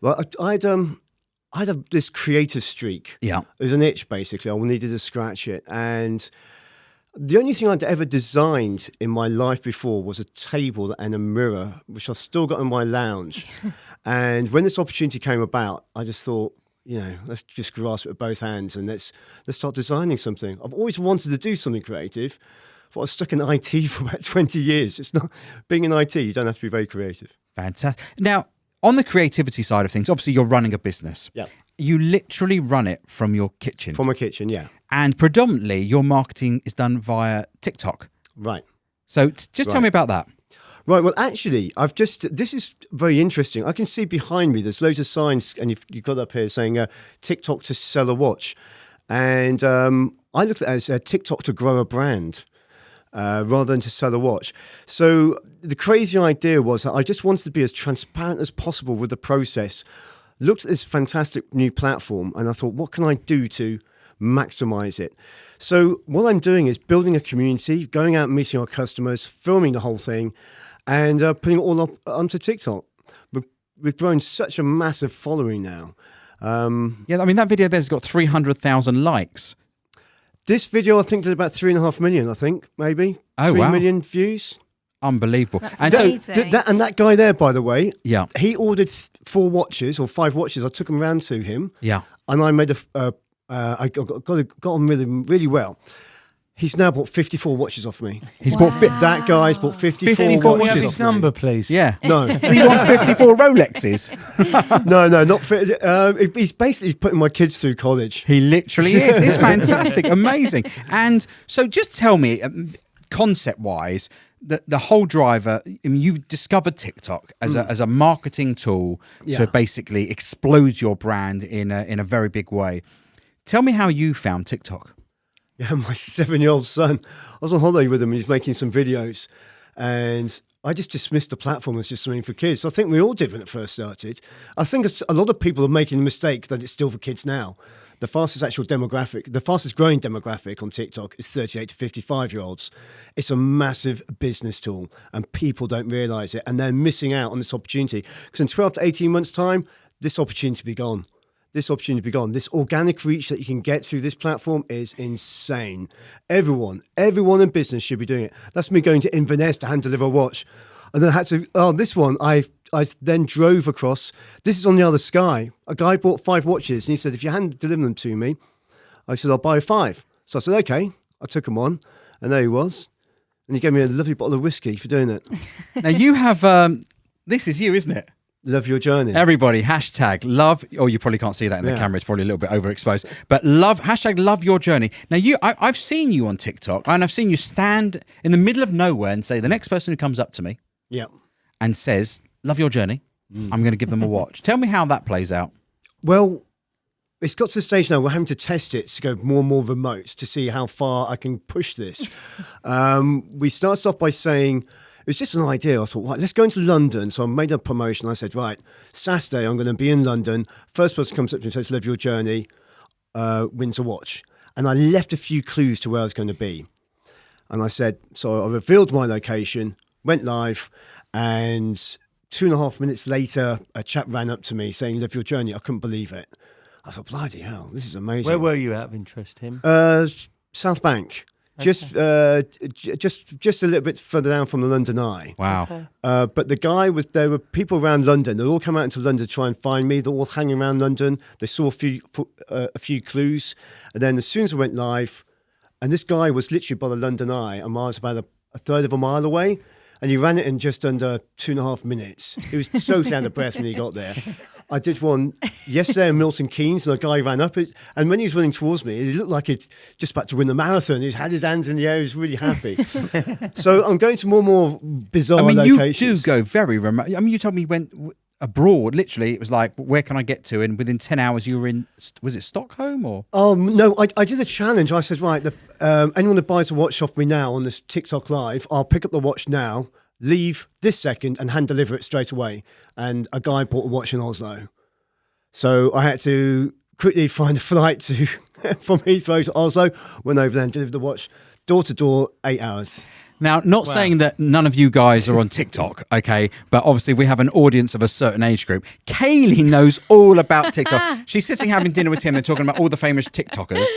[SPEAKER 9] Well, I had this creative streak.
[SPEAKER 2] Yeah.
[SPEAKER 9] It was an itch, basically. I needed to scratch it. And the only thing I'd ever designed in my life before was a table and a mirror, which I've still got in my lounge. And when this opportunity came about, I just thought, let's just grasp it with both hands and let's start designing something. I've always wanted to do something creative, but I was stuck in IT for about 20 years. It's not being in IT, you don't have to be very creative.
[SPEAKER 2] Fantastic. Now, on the creativity side of things, obviously you're running a business.
[SPEAKER 9] Yeah.
[SPEAKER 2] You literally run it from your kitchen.
[SPEAKER 9] From my kitchen, yeah.
[SPEAKER 2] And predominantly your marketing is done via TikTok.
[SPEAKER 9] Right.
[SPEAKER 2] So just tell me about that.
[SPEAKER 9] Right. Well, actually, this is very interesting. I can see behind me, there's loads of signs, and you've got up here saying TikTok to sell a watch. And I looked at it as TikTok to grow a brand. Rather than to sell a watch. So the crazy idea was that I just wanted to be as transparent as possible with the process. Looked at this fantastic new platform and I thought, what can I do to maximize it? So what I'm doing is building a community, going out and meeting our customers, filming the whole thing and putting it all up onto TikTok. We've grown such a massive following now.
[SPEAKER 2] Yeah, I mean, that video there's got 300,000 likes.
[SPEAKER 9] This video, I think, did about 3.5 million, I think, maybe.
[SPEAKER 2] Oh,
[SPEAKER 9] 3
[SPEAKER 2] wow.
[SPEAKER 9] million views.
[SPEAKER 2] Unbelievable.
[SPEAKER 3] That's
[SPEAKER 2] And
[SPEAKER 3] amazing.
[SPEAKER 9] That guy there, by the way,
[SPEAKER 2] yeah,
[SPEAKER 9] he ordered 4 watches or 5 watches. I took them round to him.
[SPEAKER 2] Yeah.
[SPEAKER 9] And I made I got on really, really well. He's now bought 54 watches off me.
[SPEAKER 2] He's bought
[SPEAKER 9] That guy's bought 54
[SPEAKER 1] Can we have
[SPEAKER 9] watches
[SPEAKER 1] his
[SPEAKER 9] off
[SPEAKER 1] number,
[SPEAKER 9] me.
[SPEAKER 1] please?
[SPEAKER 2] Yeah.
[SPEAKER 9] No.
[SPEAKER 2] So you want 54 Rolexes?
[SPEAKER 9] No, not he's basically putting my kids through college.
[SPEAKER 2] He literally is. It's fantastic. Amazing. And so just tell me, concept-wise, the whole driver, I mean, you've discovered TikTok as a marketing tool to basically explode your brand in a very big way. Tell me how you found TikTok.
[SPEAKER 9] Yeah, my 7-year-old son. I was on holiday with him and he's making some videos. And I just dismissed the platform as just something for kids. I think we all did when it first started. I think a lot of people are making the mistake that it's still for kids now. The fastest growing demographic on TikTok is 38 to 55-year-olds. It's a massive business tool and people don't realise it. And they're missing out on this opportunity. Because in 12 to 18 months' time, this opportunity will be gone. This organic reach that you can get through this platform is insane. Everyone in business should be doing it. That's me going to Inverness to hand deliver a watch. And then I had to, this one, I then drove across. This is on the other sky. A guy bought 5 watches and he said, if you hand deliver them to me, I said, I'll buy 5. So I said, okay. I took them on and there he was. And he gave me a lovely bottle of whiskey for doing it.
[SPEAKER 2] Now you have, this is you, isn't it?
[SPEAKER 9] Love your journey.
[SPEAKER 2] Everybody, hashtag love, or you probably can't see that in the camera, it's probably a little bit overexposed, but hashtag love your journey. Now, I've seen you on TikTok, and I've seen you stand in the middle of nowhere and say, the next person who comes up to me and says, love your journey, I'm going to give them a watch. Tell me how that plays out.
[SPEAKER 9] Well, it's got to the stage now we're having to test it to go more and more remote to see how far I can push this. We started off by saying, it was just an idea. I thought, right, let's go into London. So I made a promotion. I said, right, Saturday, I'm going to be in London. First person comes up to me and says, love your journey, wins a watch. And I left a few clues to where I was going to be. And I said, so I revealed my location, went live, and 2.5 minutes later, a chap ran up to me saying, love your journey. I couldn't believe it. I thought, bloody hell, this is amazing.
[SPEAKER 1] Where were you out of interest, Tim?
[SPEAKER 9] South Bank. Just a little bit further down from the London Eye.
[SPEAKER 2] Wow.
[SPEAKER 3] Okay.
[SPEAKER 9] But the guy there were people around London. They all come out into London to try and find me. They're all hanging around London. They saw a few clues. And then as soon as I went live, And this guy was literally by the London Eye, and I was about a third of a mile away. And he ran it in just under 2.5 minutes. He was so out of breath when he got there. I did one yesterday in Milton Keynes, and a guy ran up it. And when he was running towards me, he looked like he'd just about to win the marathon. He had his hands in the air. He was really happy. So I'm going to more and more bizarre locations.
[SPEAKER 2] You do go very remote. I mean, you told me you went abroad. Literally, it was like, where can I get to? And within 10 hours, you were in, was it Stockholm or?
[SPEAKER 9] No, I did a challenge. I said, right, anyone that buys a watch off me now on this TikTok Live, I'll pick up the watch now, leave this second and hand deliver it straight away. And a guy bought a watch in Oslo. So I had to quickly find a flight from Heathrow to Oslo, went over there and delivered the watch door to door, 8 hours.
[SPEAKER 2] Now, not saying that none of you guys are on TikTok, okay, but obviously we have an audience of a certain age group. Kaylee knows all about TikTok. She's sitting having dinner with Tim and talking about all the famous TikTokers.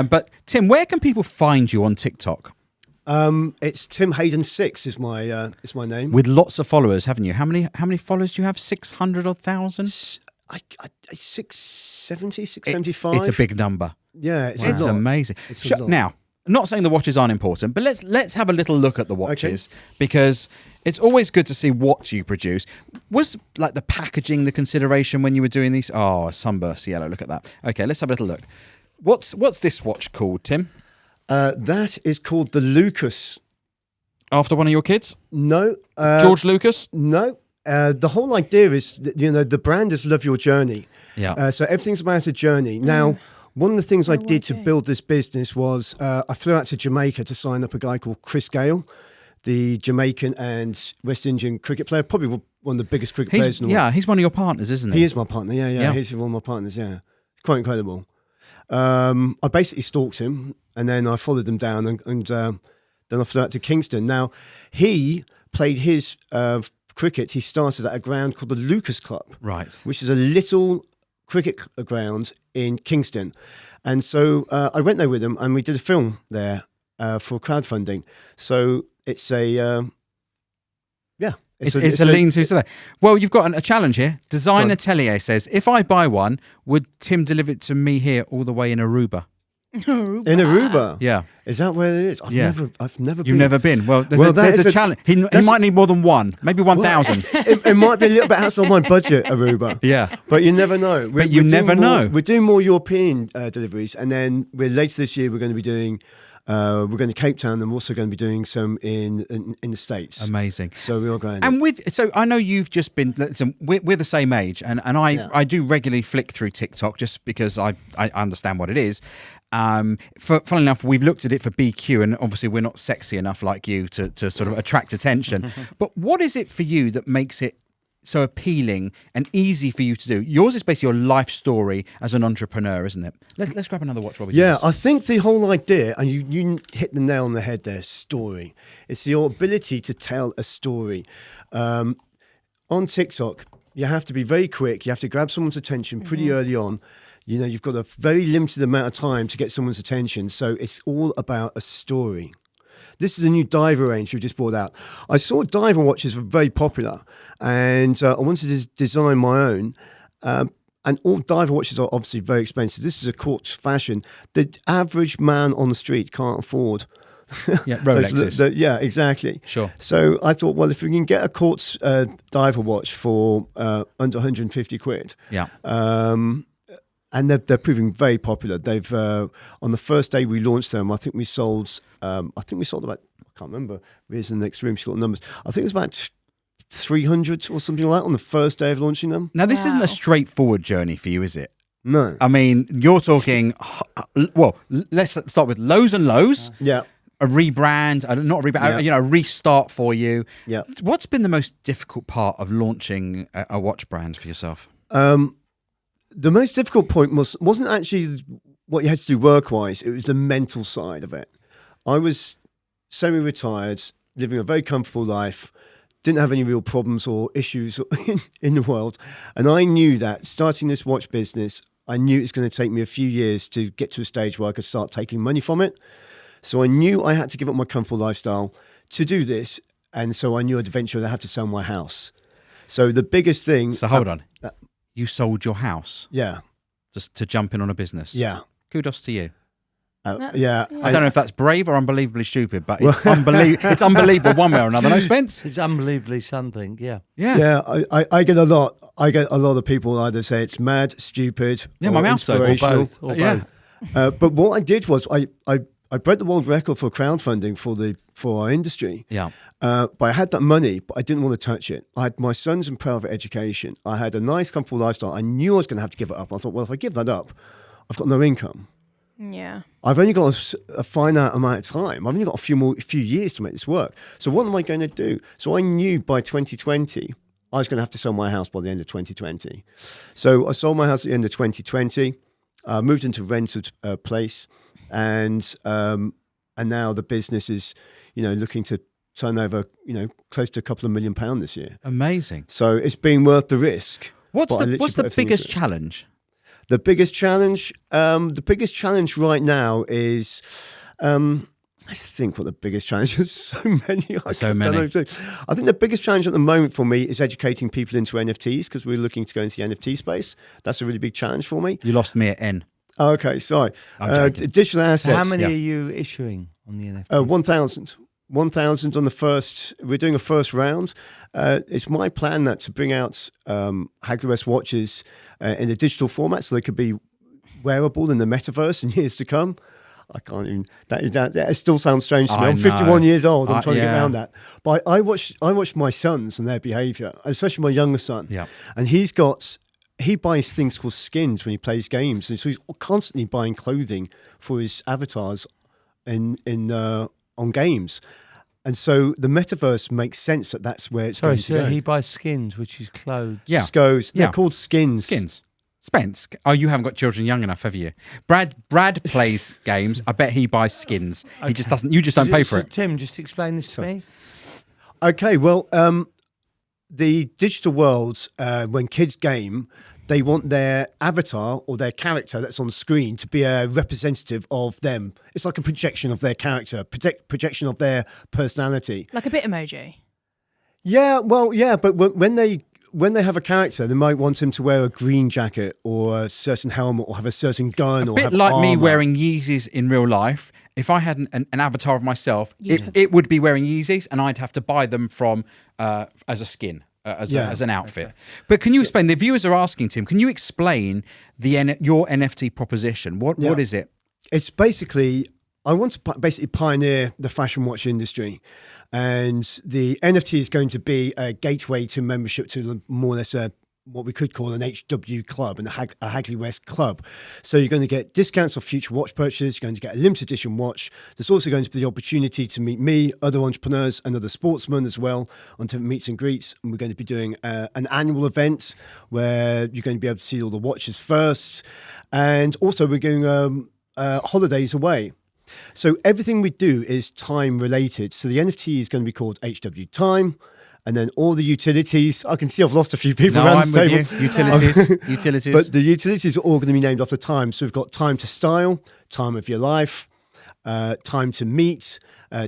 [SPEAKER 2] But Tim, where can people find you on TikTok?
[SPEAKER 9] It's Tim Hayden 6 is my name.
[SPEAKER 2] With lots of followers, haven't you? How many followers do you have? 600 or 1,000?
[SPEAKER 9] 670, 675.
[SPEAKER 2] It's a big number.
[SPEAKER 9] Yeah, it's
[SPEAKER 2] amazing. Now, I'm not saying the watches aren't important, but let's have a little look at the watches, because it's always good to see what you produce. Was like the packaging the consideration when you were doing these? Oh, sunburst yellow. Look at that. Okay, let's have a little look. What's this watch called, Tim?
[SPEAKER 9] That is called the Lucas.
[SPEAKER 2] After one of your kids?
[SPEAKER 9] No.
[SPEAKER 2] George Lucas?
[SPEAKER 9] No. The whole idea is, the brand is love your journey.
[SPEAKER 2] Yeah.
[SPEAKER 9] So everything's about a journey. Now, one of the things I did to build this business was I flew out to Jamaica to sign up a guy called Chris Gale, the Jamaican and West Indian cricket player, probably one of the biggest cricket players in the world.
[SPEAKER 2] Yeah, he's one of your partners, isn't he?
[SPEAKER 9] He is my partner, yeah. He's one of my partners, yeah. Quite incredible. I basically stalked him, and then I followed him down, and then I flew out to Kingston. Now, he played his cricket. He started at a ground called the Lucas Club,
[SPEAKER 2] right,
[SPEAKER 9] which is a little cricket ground in Kingston. And so I went there with him, and we did a film there for crowdfunding. So it's a It's
[SPEAKER 2] a lean-to today. Well, you've got a challenge here. Design Atelier says, if I buy one, would Tim deliver it to me here all the way in Aruba?
[SPEAKER 9] In Aruba?
[SPEAKER 2] Yeah.
[SPEAKER 9] Is that where it is? I've never been.
[SPEAKER 2] You've never been? Well, there's a challenge. He might need more than one, maybe 1,000.
[SPEAKER 9] It might be a little bit outside my budget, Aruba.
[SPEAKER 2] Yeah.
[SPEAKER 9] But you never know.
[SPEAKER 2] You never know.
[SPEAKER 9] We're doing more European deliveries, and then later this year we're going to be doing... we're going to Cape Town, and we're also going to be doing some in the States.
[SPEAKER 2] Amazing.
[SPEAKER 9] So we are going.
[SPEAKER 2] And so I know you've just been. Listen, we're the same age, and I do regularly flick through TikTok just because I understand what it is. Funnily enough, we've looked at it for BQ, and obviously we're not sexy enough like you to sort of attract attention. But what is it for you that makes it so appealing and easy for you to do? Yours is basically your life story as an entrepreneur, isn't it? Let's grab another watch while we do this.
[SPEAKER 9] I think the whole idea, and you hit the nail on the head there, story. It's your ability to tell a story. On TikTok, you have to be very quick. You have to grab someone's attention pretty early on. You've got a very limited amount of time to get someone's attention. So it's all about a story. This is a new diver range we just brought out. I saw diver watches were very popular, and I wanted to design my own. And all diver watches are obviously very expensive. This is a quartz fashion. The average man on the street can't afford.
[SPEAKER 2] Yeah, Rolexes.
[SPEAKER 9] Yeah, exactly.
[SPEAKER 2] Sure.
[SPEAKER 9] So I thought, well, if we can get a quartz diver watch for under 150 quid.
[SPEAKER 2] Yeah.
[SPEAKER 9] And they're proving very popular. They've on the first day we launched them, I think we sold about, I can't remember. Here's in the next room. She's got the numbers. I think it was about 300 or something like that on the first day of launching them.
[SPEAKER 2] Now, this isn't a straightforward journey for you, is it?
[SPEAKER 9] No.
[SPEAKER 2] I mean, you're talking. Well, let's start with lows and lows.
[SPEAKER 9] Yeah.
[SPEAKER 2] A rebrand, not a rebrand, a restart for you.
[SPEAKER 9] Yeah.
[SPEAKER 2] What's been the most difficult part of launching a watch brand for yourself?
[SPEAKER 9] The most difficult point wasn't actually what you had to do work-wise. It was the mental side of it. I was semi-retired, living a very comfortable life, didn't have any real problems or issues in the world. And I knew that starting this watch business, I knew it was going to take me a few years to get to a stage where I could start taking money from it. So I knew I had to give up my comfortable lifestyle to do this. And so I knew I'd eventually have to sell my house. So the biggest thing...
[SPEAKER 2] So hold on. You sold your house?
[SPEAKER 9] Yeah.
[SPEAKER 2] Just to jump in on a business?
[SPEAKER 9] Yeah.
[SPEAKER 2] Kudos to you.
[SPEAKER 9] Yeah,
[SPEAKER 2] I don't know if that's brave or unbelievably stupid, but it's, it's unbelievable one way or another. No, Spence?
[SPEAKER 1] It's unbelievably something, yeah.
[SPEAKER 2] Yeah.
[SPEAKER 9] I get a lot. I get a lot of people either say it's mad, stupid,
[SPEAKER 2] Yeah,
[SPEAKER 9] or
[SPEAKER 2] my mouth's open.
[SPEAKER 1] Or
[SPEAKER 9] inspirational.
[SPEAKER 1] both. Or
[SPEAKER 2] Yeah.
[SPEAKER 1] both.
[SPEAKER 9] But what I did was I broke the world record for crowdfunding for our industry.
[SPEAKER 2] Yeah.
[SPEAKER 9] But I had that money, but I didn't want to touch it. I had my sons in private education. I had a nice, comfortable lifestyle. I knew I was going to have to give it up. I thought, well, if I give that up, I've got no income.
[SPEAKER 3] Yeah.
[SPEAKER 9] I've only got a finite amount of time. I've only got a few years to make this work. So what am I going to do? So I knew by 2020, I was going to have to sell my house by the end of 2020. So I sold my house at the end of 2020, moved into rented place, and now the business is, looking to turn over, close to a couple of £1 million this year.
[SPEAKER 2] Amazing.
[SPEAKER 9] So it's been worth the risk.
[SPEAKER 2] What's
[SPEAKER 9] But I
[SPEAKER 2] the
[SPEAKER 9] literally put everything
[SPEAKER 2] biggest
[SPEAKER 9] into it.
[SPEAKER 2] challenge?
[SPEAKER 9] The biggest challenge right now is, I think what the biggest challenge is. So many. I don't know. I think the biggest challenge at the moment for me is educating people into NFTs, because we're looking to go into the NFT space. That's a really big challenge for me.
[SPEAKER 2] You lost me at N.
[SPEAKER 9] Okay, sorry.
[SPEAKER 2] I'm joking.
[SPEAKER 9] Digital assets.
[SPEAKER 1] So how many are you issuing on the NFT?
[SPEAKER 9] 1,000. 1,000 on the first. We're doing a first round. It's my plan that to bring out Hagley West watches in a digital format, so they could be wearable in the metaverse in years to come. I can't even. That still sounds strange to me. I'm 51 years old. I'm trying to get around that. But I watch my sons and their behaviour, especially my younger son.
[SPEAKER 2] Yeah.
[SPEAKER 9] And he buys things called skins when he plays games, and so he's constantly buying clothing for his avatars on games. And so the metaverse makes sense that's where it's going to go.
[SPEAKER 1] He buys skins, which is clothes.
[SPEAKER 2] Yeah.
[SPEAKER 9] They're called skins.
[SPEAKER 2] Skins. Spence. Oh, you haven't got children young enough, have you? Brad plays games. I bet he buys skins. He just doesn't. You just don't pay for it.
[SPEAKER 1] Tim, just explain this to me.
[SPEAKER 9] Okay, well, the digital world, when kids game, they want their avatar or their character that's on screen to be a representative of them. It's like a projection of their character, projection of their personality.
[SPEAKER 3] Like a bit emoji.
[SPEAKER 9] Yeah, well, yeah, but when they have a character, they might want him to wear a green jacket or a certain helmet or have a certain gun
[SPEAKER 2] A
[SPEAKER 9] or
[SPEAKER 2] bit
[SPEAKER 9] have
[SPEAKER 2] like me
[SPEAKER 9] armor.
[SPEAKER 2] wearing Yeezys in real life. If I had an avatar of myself, it would be wearing Yeezys, and I'd have to buy them from as a skin. As an outfit. Okay. But can you explain? The viewers are asking, Tim, can you explain your NFT proposition? What is it?
[SPEAKER 9] It's basically, I want to basically pioneer the fashion watch industry. And the NFT is going to be a gateway to membership to more or less what we could call an HW club and a Hagley West club. So you're going to get discounts off future watch purchases. You're going to get a limited edition watch. There's also going to be the opportunity to meet me, other entrepreneurs and other sportsmen as well on different meets and greets. And we're going to be doing an annual event where you're going to be able to see all the watches first. And also we're going holidays away. So everything we do is time related. So the NFT is going to be called HW Time. And then all the utilities, I can see I've lost a few people around the table.
[SPEAKER 2] Utilities.
[SPEAKER 9] But the utilities are all going to be named after time. So we've got time to style, time of your life, time to meet,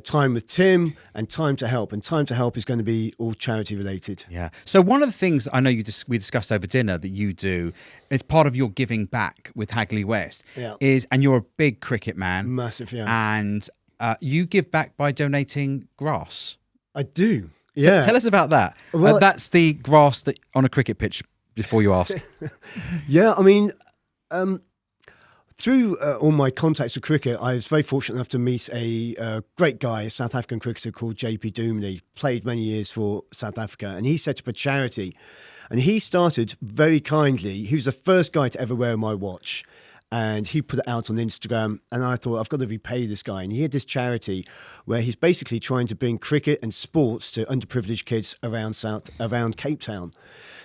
[SPEAKER 9] time with Tim, and time to help. And time to help is going to be all charity related.
[SPEAKER 2] Yeah. So one of the things I know we discussed over dinner that you do as part of your giving back with Hagley West is, and you're a big cricket man.
[SPEAKER 9] Massive, yeah.
[SPEAKER 2] And you give back by donating grass.
[SPEAKER 9] I do. Yeah.
[SPEAKER 2] Tell us about that.
[SPEAKER 9] Well,
[SPEAKER 2] that's the grass that on a cricket pitch, before you ask.
[SPEAKER 9] Yeah, I mean, through all my contacts with cricket, I was very fortunate enough to meet a great guy, a South African cricketer called JP Doomley, played many years for South Africa, and he set up a charity. And he started very kindly. He was the first guy to ever wear my watch. And he put it out on Instagram, and I thought, I've got to repay this guy. And he had this charity where he's basically trying to bring cricket and sports to underprivileged kids around Cape Town.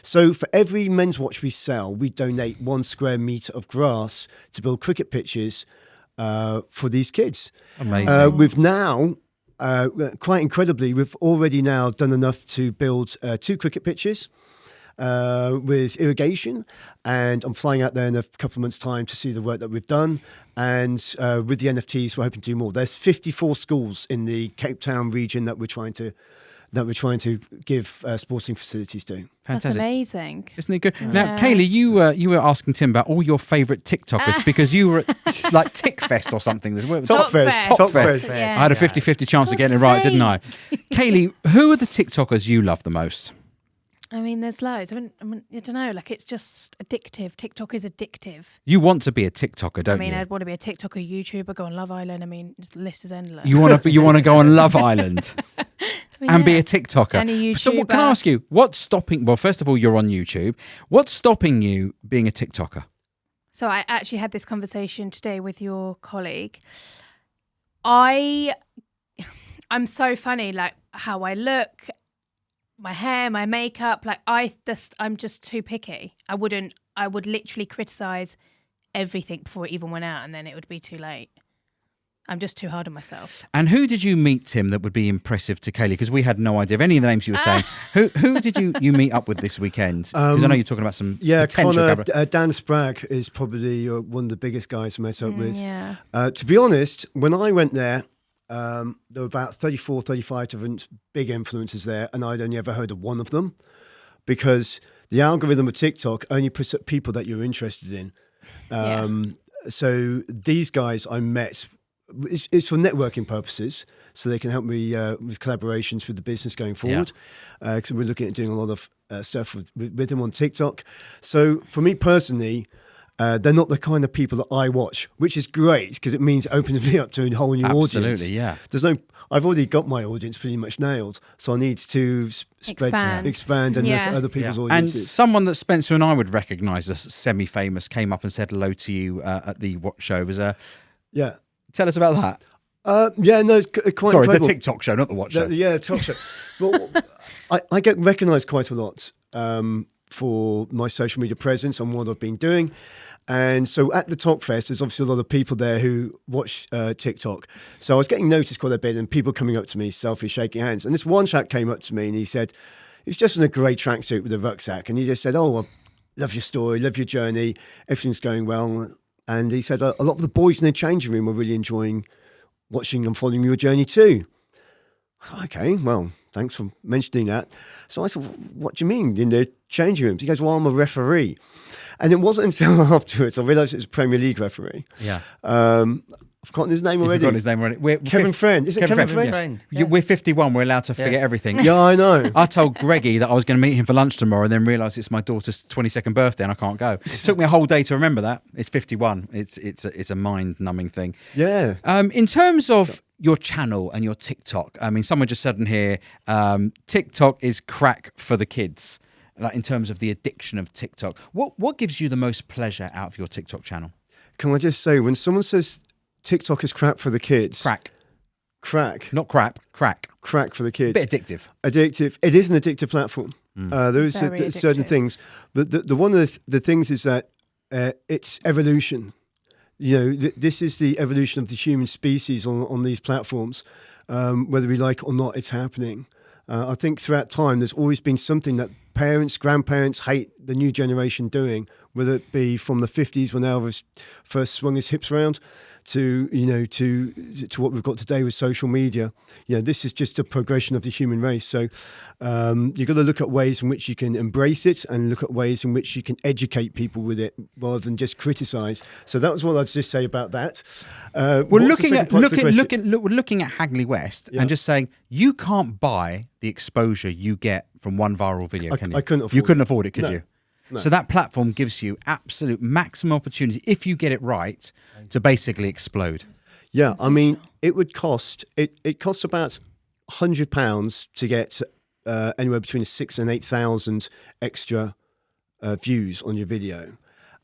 [SPEAKER 9] So for every men's watch we sell, we donate 1 square metre of grass to build cricket pitches for these kids.
[SPEAKER 2] Amazing.
[SPEAKER 9] We've now, quite incredibly, we've already now done enough to build 2 cricket pitches. With irrigation, and I'm flying out there in a couple of months' time to see the work that we've done. And with the NFTs, we're hoping to do more. There's 54 schools in the Cape Town region that we're trying to that we're trying to give sporting facilities to.
[SPEAKER 3] That's
[SPEAKER 2] Fantastic.
[SPEAKER 3] amazing.
[SPEAKER 2] Isn't it good? Now, Kaylee, you were asking Tim about all your favourite TikTokers because you were at like TikFest or something.
[SPEAKER 9] Tok-Fest.
[SPEAKER 2] I had a 50-50 chance of getting it right, didn't I? Kaylee, who are the TikTokers you love the most?
[SPEAKER 3] I mean, there's loads. I don't know. Like, it's just addictive. TikTok is addictive.
[SPEAKER 2] You want to be a TikToker, don't you?
[SPEAKER 3] I'd want to be a TikToker, YouTuber, go on Love Island. I mean, the list is endless.
[SPEAKER 2] You want to go on Love Island and be a TikToker.
[SPEAKER 3] And a YouTuber.
[SPEAKER 2] So, can I ask you, what's stopping? Well, first of all, you're on YouTube. What's stopping you being a TikToker?
[SPEAKER 3] So, I actually had this conversation today with your colleague. I'm so funny, like how I look. My hair, my makeup, like I'm just too picky. I would literally criticize everything before it even went out, and then it would be too late. I'm just too hard on myself.
[SPEAKER 2] And who did you meet, Tim, that would be impressive to Kaylee? Because we had no idea of any of the names you were saying. Who did you meet up with this weekend? Because I know you're talking about some potential
[SPEAKER 9] Connor, Dan Sprague is probably one of the biggest guys I met up with.
[SPEAKER 3] Yeah.
[SPEAKER 9] To be honest, when I went there, there were about 34, 35 different big influencers there, and I'd only ever heard of one of them because the algorithm of TikTok only puts up people that you're interested in. So these guys I met, it's for networking purposes, so they can help me with collaborations with the business going forward. Because we're looking at doing a lot of stuff with them on TikTok. So for me personally, they're not the kind of people that I watch, which is great because it means it opens me up to a whole new audience.
[SPEAKER 2] Absolutely, yeah.
[SPEAKER 9] I've already got my audience pretty much nailed, so I need to expand and look at other people's audiences.
[SPEAKER 2] And someone that Spencer and I would recognise as semi-famous came up and said hello to you at the Watch show. Tell us about that.
[SPEAKER 9] It's quite
[SPEAKER 2] Sorry,
[SPEAKER 9] incredible.
[SPEAKER 2] the TikTok show, not the Watch show.
[SPEAKER 9] Yeah, Tok show. Well, I get recognised quite a lot for my social media presence and what I've been doing. And so at the Tok-Fest, there's obviously a lot of people there who watch TikTok. So I was getting noticed quite a bit and people coming up to me, selfies, shaking hands. And this one chap came up to me and he said, he was just in a grey tracksuit with a rucksack. And he just said, "Oh, I love your story, love your journey. Everything's going well." And he said, a lot of the boys in the changing room are really enjoying watching and following your journey too. I thought, okay, well, thanks for mentioning that. So I said, "What do you mean in the changing rooms?" He goes, "Well, I'm a referee." And it wasn't until afterwards I realised it was a Premier League referee.
[SPEAKER 2] Yeah.
[SPEAKER 9] I've forgotten his name already. Kevin Friend. Is it Kevin Friend?
[SPEAKER 2] Yeah. We're 51. We're allowed to forget everything.
[SPEAKER 9] Yeah, I know.
[SPEAKER 2] I told Greggy that I was going to meet him for lunch tomorrow and then realised it's my daughter's 22nd birthday and I can't go. It took me a whole day to remember that. It's 51. It's a mind-numbing thing.
[SPEAKER 9] Yeah.
[SPEAKER 2] In terms of your channel and your TikTok, I mean, someone just said in here, TikTok is crack for the kids. Like in terms of the addiction of TikTok, what gives you the most pleasure out of your TikTok channel?
[SPEAKER 9] Can I just say, when someone says TikTok is crap for the kids, crack,
[SPEAKER 2] not crap, crack
[SPEAKER 9] for the kids,
[SPEAKER 2] bit
[SPEAKER 9] addictive. It is an addictive platform. There is certain things, but the one of the things is that it's evolution. You know, this is the evolution of the human species on these platforms. Whether we like it or not, it's happening. I think throughout time, there's always been something that parents, grandparents hate the new generation doing, whether it be from the 50s when Elvis first swung his hips around to what we've got today with social media. This is just a progression of the human race. So you've got to look at ways in which you can embrace it and look at ways in which you can educate people with it rather than just criticize. So that was what I'd just say about that.
[SPEAKER 2] We're looking at Hagley West and just saying you can't buy the exposure you get from one viral video, can you?
[SPEAKER 9] I couldn't afford it.
[SPEAKER 2] You couldn't afford it, could you?
[SPEAKER 9] No.
[SPEAKER 2] So that platform gives you absolute maximum opportunity, if you get it right, to basically explode.
[SPEAKER 9] Yeah, I mean, it would cost, it costs about £100 to get anywhere between 6,000 and 8,000 extra views on your video.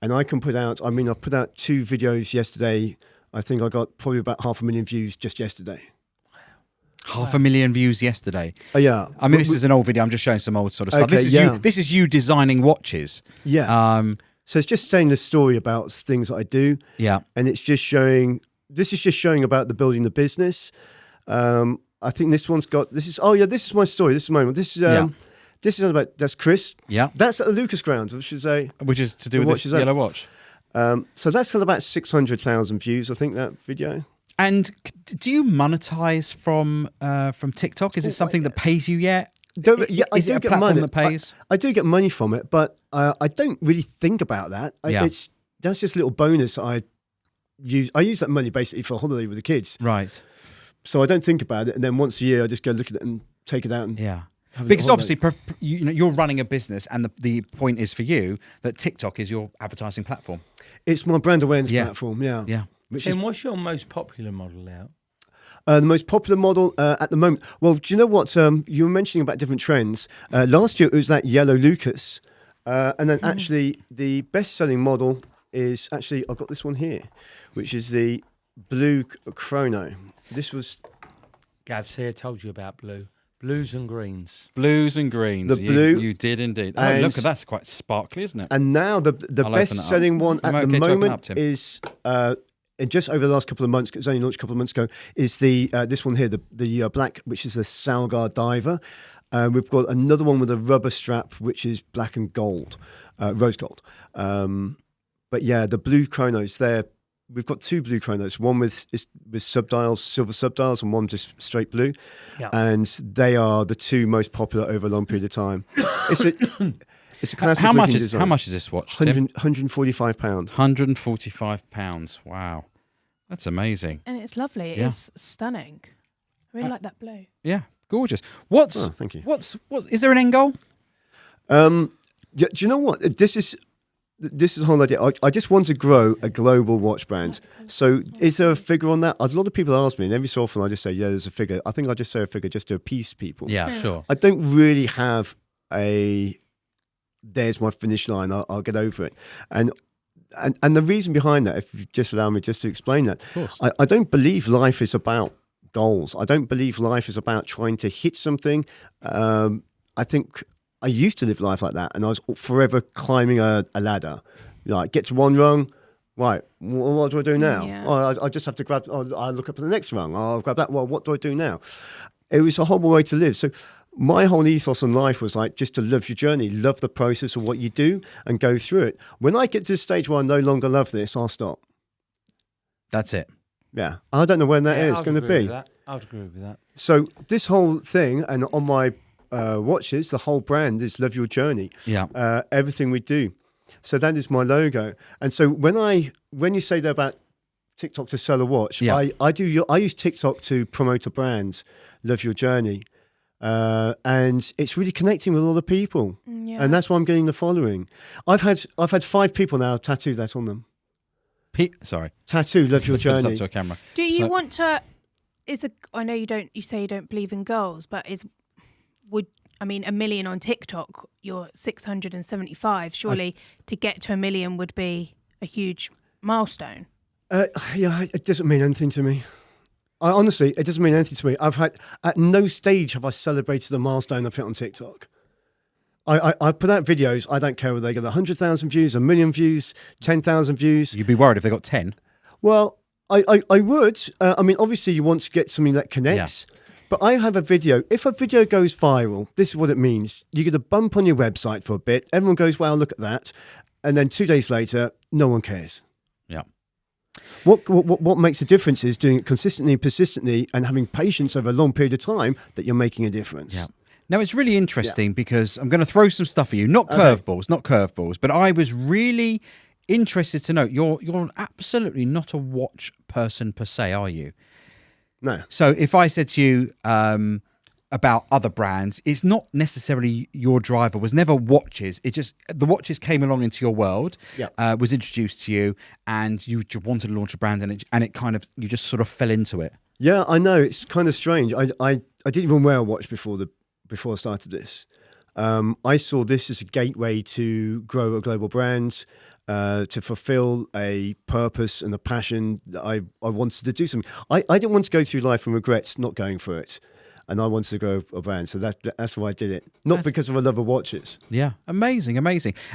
[SPEAKER 9] And I can put out, I put out 2 videos yesterday. I think I got probably about 500,000 views just yesterday.
[SPEAKER 2] 500,000 views yesterday.
[SPEAKER 9] Yeah.
[SPEAKER 2] I mean, this is an old video. I'm just showing some old sort of stuff.
[SPEAKER 9] Okay,
[SPEAKER 2] This is you designing watches.
[SPEAKER 9] Yeah. So it's just saying the story about things that I do.
[SPEAKER 2] Yeah.
[SPEAKER 9] And it's just showing, this is just showing about the building the business. I think this one's got, this is my story. This is my one. This is about, that's Chris.
[SPEAKER 2] Yeah.
[SPEAKER 9] That's at the Lucas Grounds, which is to do with
[SPEAKER 2] this yellow watch.
[SPEAKER 9] So that's got about 600,000 views, I think, that video.
[SPEAKER 2] And do you monetize from TikTok? Is it something that pays you yet?
[SPEAKER 9] Yeah, I
[SPEAKER 2] Is it
[SPEAKER 9] do
[SPEAKER 2] a
[SPEAKER 9] get
[SPEAKER 2] platform
[SPEAKER 9] money.
[SPEAKER 2] that pays?
[SPEAKER 9] I do get money from it, but I don't really think about that. That's just a little bonus I use. I use that money basically for a holiday with the kids.
[SPEAKER 2] Right.
[SPEAKER 9] So I don't think about it, and then once a year I just go look at it and take it out. And
[SPEAKER 2] because obviously you're running a business, and the point is for you that TikTok is your advertising platform.
[SPEAKER 9] It's my brand awareness platform. Yeah.
[SPEAKER 1] Tim, what's your most popular model out?
[SPEAKER 9] The most popular model at the moment. Well, do you know what? You were mentioning about different trends. Last year it was that yellow Lucas, and then actually the best-selling model is actually I've got this one here, which is the blue chrono. This was
[SPEAKER 1] Gav's here. Told you about blues and greens.
[SPEAKER 2] Blues and greens.
[SPEAKER 9] The blue.
[SPEAKER 2] You did indeed. Oh, look, that's quite sparkly, isn't it?
[SPEAKER 9] And now the best-selling one at the moment is. And just over the last couple of months, it's only launched a couple of months ago, is the this one here, the black, which is the Salgar Diver. We've got another one with a rubber strap, which is black and gold, rose gold. But yeah, the blue chronos there. We've got two blue chronos, one with subdials, silver subdials, and one just straight blue. Yeah. And they are the two most popular over a long period of time. It's a classic.
[SPEAKER 2] How much is this watch?
[SPEAKER 9] £145.
[SPEAKER 2] £145. Wow, that's amazing.
[SPEAKER 3] And it's lovely. It's stunning. I really like that blue.
[SPEAKER 2] Yeah, gorgeous.
[SPEAKER 9] Thank you.
[SPEAKER 2] What is there an end goal?
[SPEAKER 9] Do you know what? This is the whole idea. I just want to grow a global watch brand. So is there a figure on that? A lot of people ask me, and every so often I just say, yeah, there's a figure. I think I just say a figure just to appease people.
[SPEAKER 2] Yeah, sure.
[SPEAKER 9] I don't really have there's my finish line. I'll get over it. And the reason behind that, if you just allow me just to explain that,
[SPEAKER 2] of course.
[SPEAKER 9] I don't believe life is about goals. I don't believe life is about trying to hit something. I think I used to live life like that, and I was forever climbing a ladder. Like, get to one rung, right, what do I do now?
[SPEAKER 3] Yeah.
[SPEAKER 9] Oh, I just have to grab, I look up at the next rung, I'll grab that. Well, what do I do now? It was a horrible way to live. So my whole ethos in life was like just to love your journey, love the process of what you do and go through it. When I get to the stage where I no longer love this, I'll stop.
[SPEAKER 2] That's it.
[SPEAKER 9] Yeah. I don't know when that is going to be.
[SPEAKER 1] I'd agree with that.
[SPEAKER 9] So this whole thing, and on my watches, the whole brand is love your journey.
[SPEAKER 2] Yeah.
[SPEAKER 9] Everything we do. So that is my logo. And so when you say that about TikTok to sell a watch, I use TikTok to promote a brand, love your journey. And it's really connecting with a lot of people, and that's why I'm getting the following. I've had 5 people now tattoo that on them. Tattoo, love your journey.
[SPEAKER 2] Up to a camera.
[SPEAKER 3] Do you want to? I know you don't. You say you don't believe in goals, but a million on TikTok? You're 675. Surely to get to 1 million would be a huge milestone.
[SPEAKER 9] It doesn't mean anything to me. Honestly, it doesn't mean anything to me. At no stage have I celebrated a milestone I've hit on TikTok. I put out videos. I don't care whether they get 100,000 views, 1 million views, 10,000 views.
[SPEAKER 2] You'd be worried if they got 10.
[SPEAKER 9] Well, I would. Obviously, you want to get something that connects. Yeah. But I have a video. If a video goes viral, this is what it means. You get a bump on your website for a bit. Everyone goes, wow, look at that. And then 2 days later, no one cares.
[SPEAKER 2] Yeah.
[SPEAKER 9] What makes a difference is doing it consistently and persistently and having patience over a long period of time that you're making a difference.
[SPEAKER 2] Yeah. Now, it's really interesting because I'm going to throw some stuff at you. Not curveballs, but I was really interested to know you're absolutely not a watch person per se, are you?
[SPEAKER 9] No.
[SPEAKER 2] So if I said to you about other brands, it's not necessarily your driver, was never watches. It just, the watches came along into your world, was introduced to you, and you wanted to launch a brand, and it kind of, you just sort of fell into it.
[SPEAKER 9] Yeah, I know. It's kind of strange. I didn't even wear a watch before I started this. I saw this as a gateway to grow a global brand, to fulfill a purpose and a passion that I wanted to do something. I didn't want to go through life and regrets not going for it. And I wanted to grow a brand. So that's why I did it. Not because of a love of watches.
[SPEAKER 2] Yeah, amazing.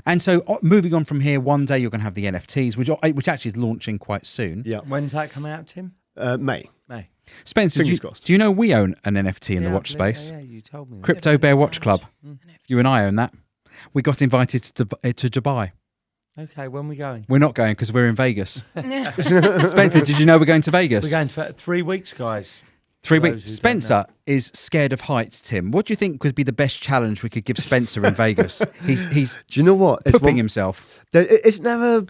[SPEAKER 2] And so moving on from here, one day you're going to have the NFTs, which actually is launching quite soon.
[SPEAKER 9] Yeah.
[SPEAKER 1] When's that coming out, Tim?
[SPEAKER 9] May.
[SPEAKER 2] Spencer, do you know we own an NFT in the watch space?
[SPEAKER 1] Yeah, you told me that.
[SPEAKER 2] Crypto Bear Watch Club. You and I own that. We got invited to Dubai.
[SPEAKER 1] Okay, when we going?
[SPEAKER 2] We're not going because we're in Vegas. Spencer, did you know we're going to Vegas?
[SPEAKER 1] We're going for 3 weeks, guys.
[SPEAKER 2] 3
[SPEAKER 1] For those
[SPEAKER 2] weeks.
[SPEAKER 1] who don't
[SPEAKER 2] Spencer is scared of heights, Tim. What do you think could be the best challenge we could give Spencer in Vegas? He's
[SPEAKER 9] Do you know what?
[SPEAKER 2] pooping himself.
[SPEAKER 9] Isn't there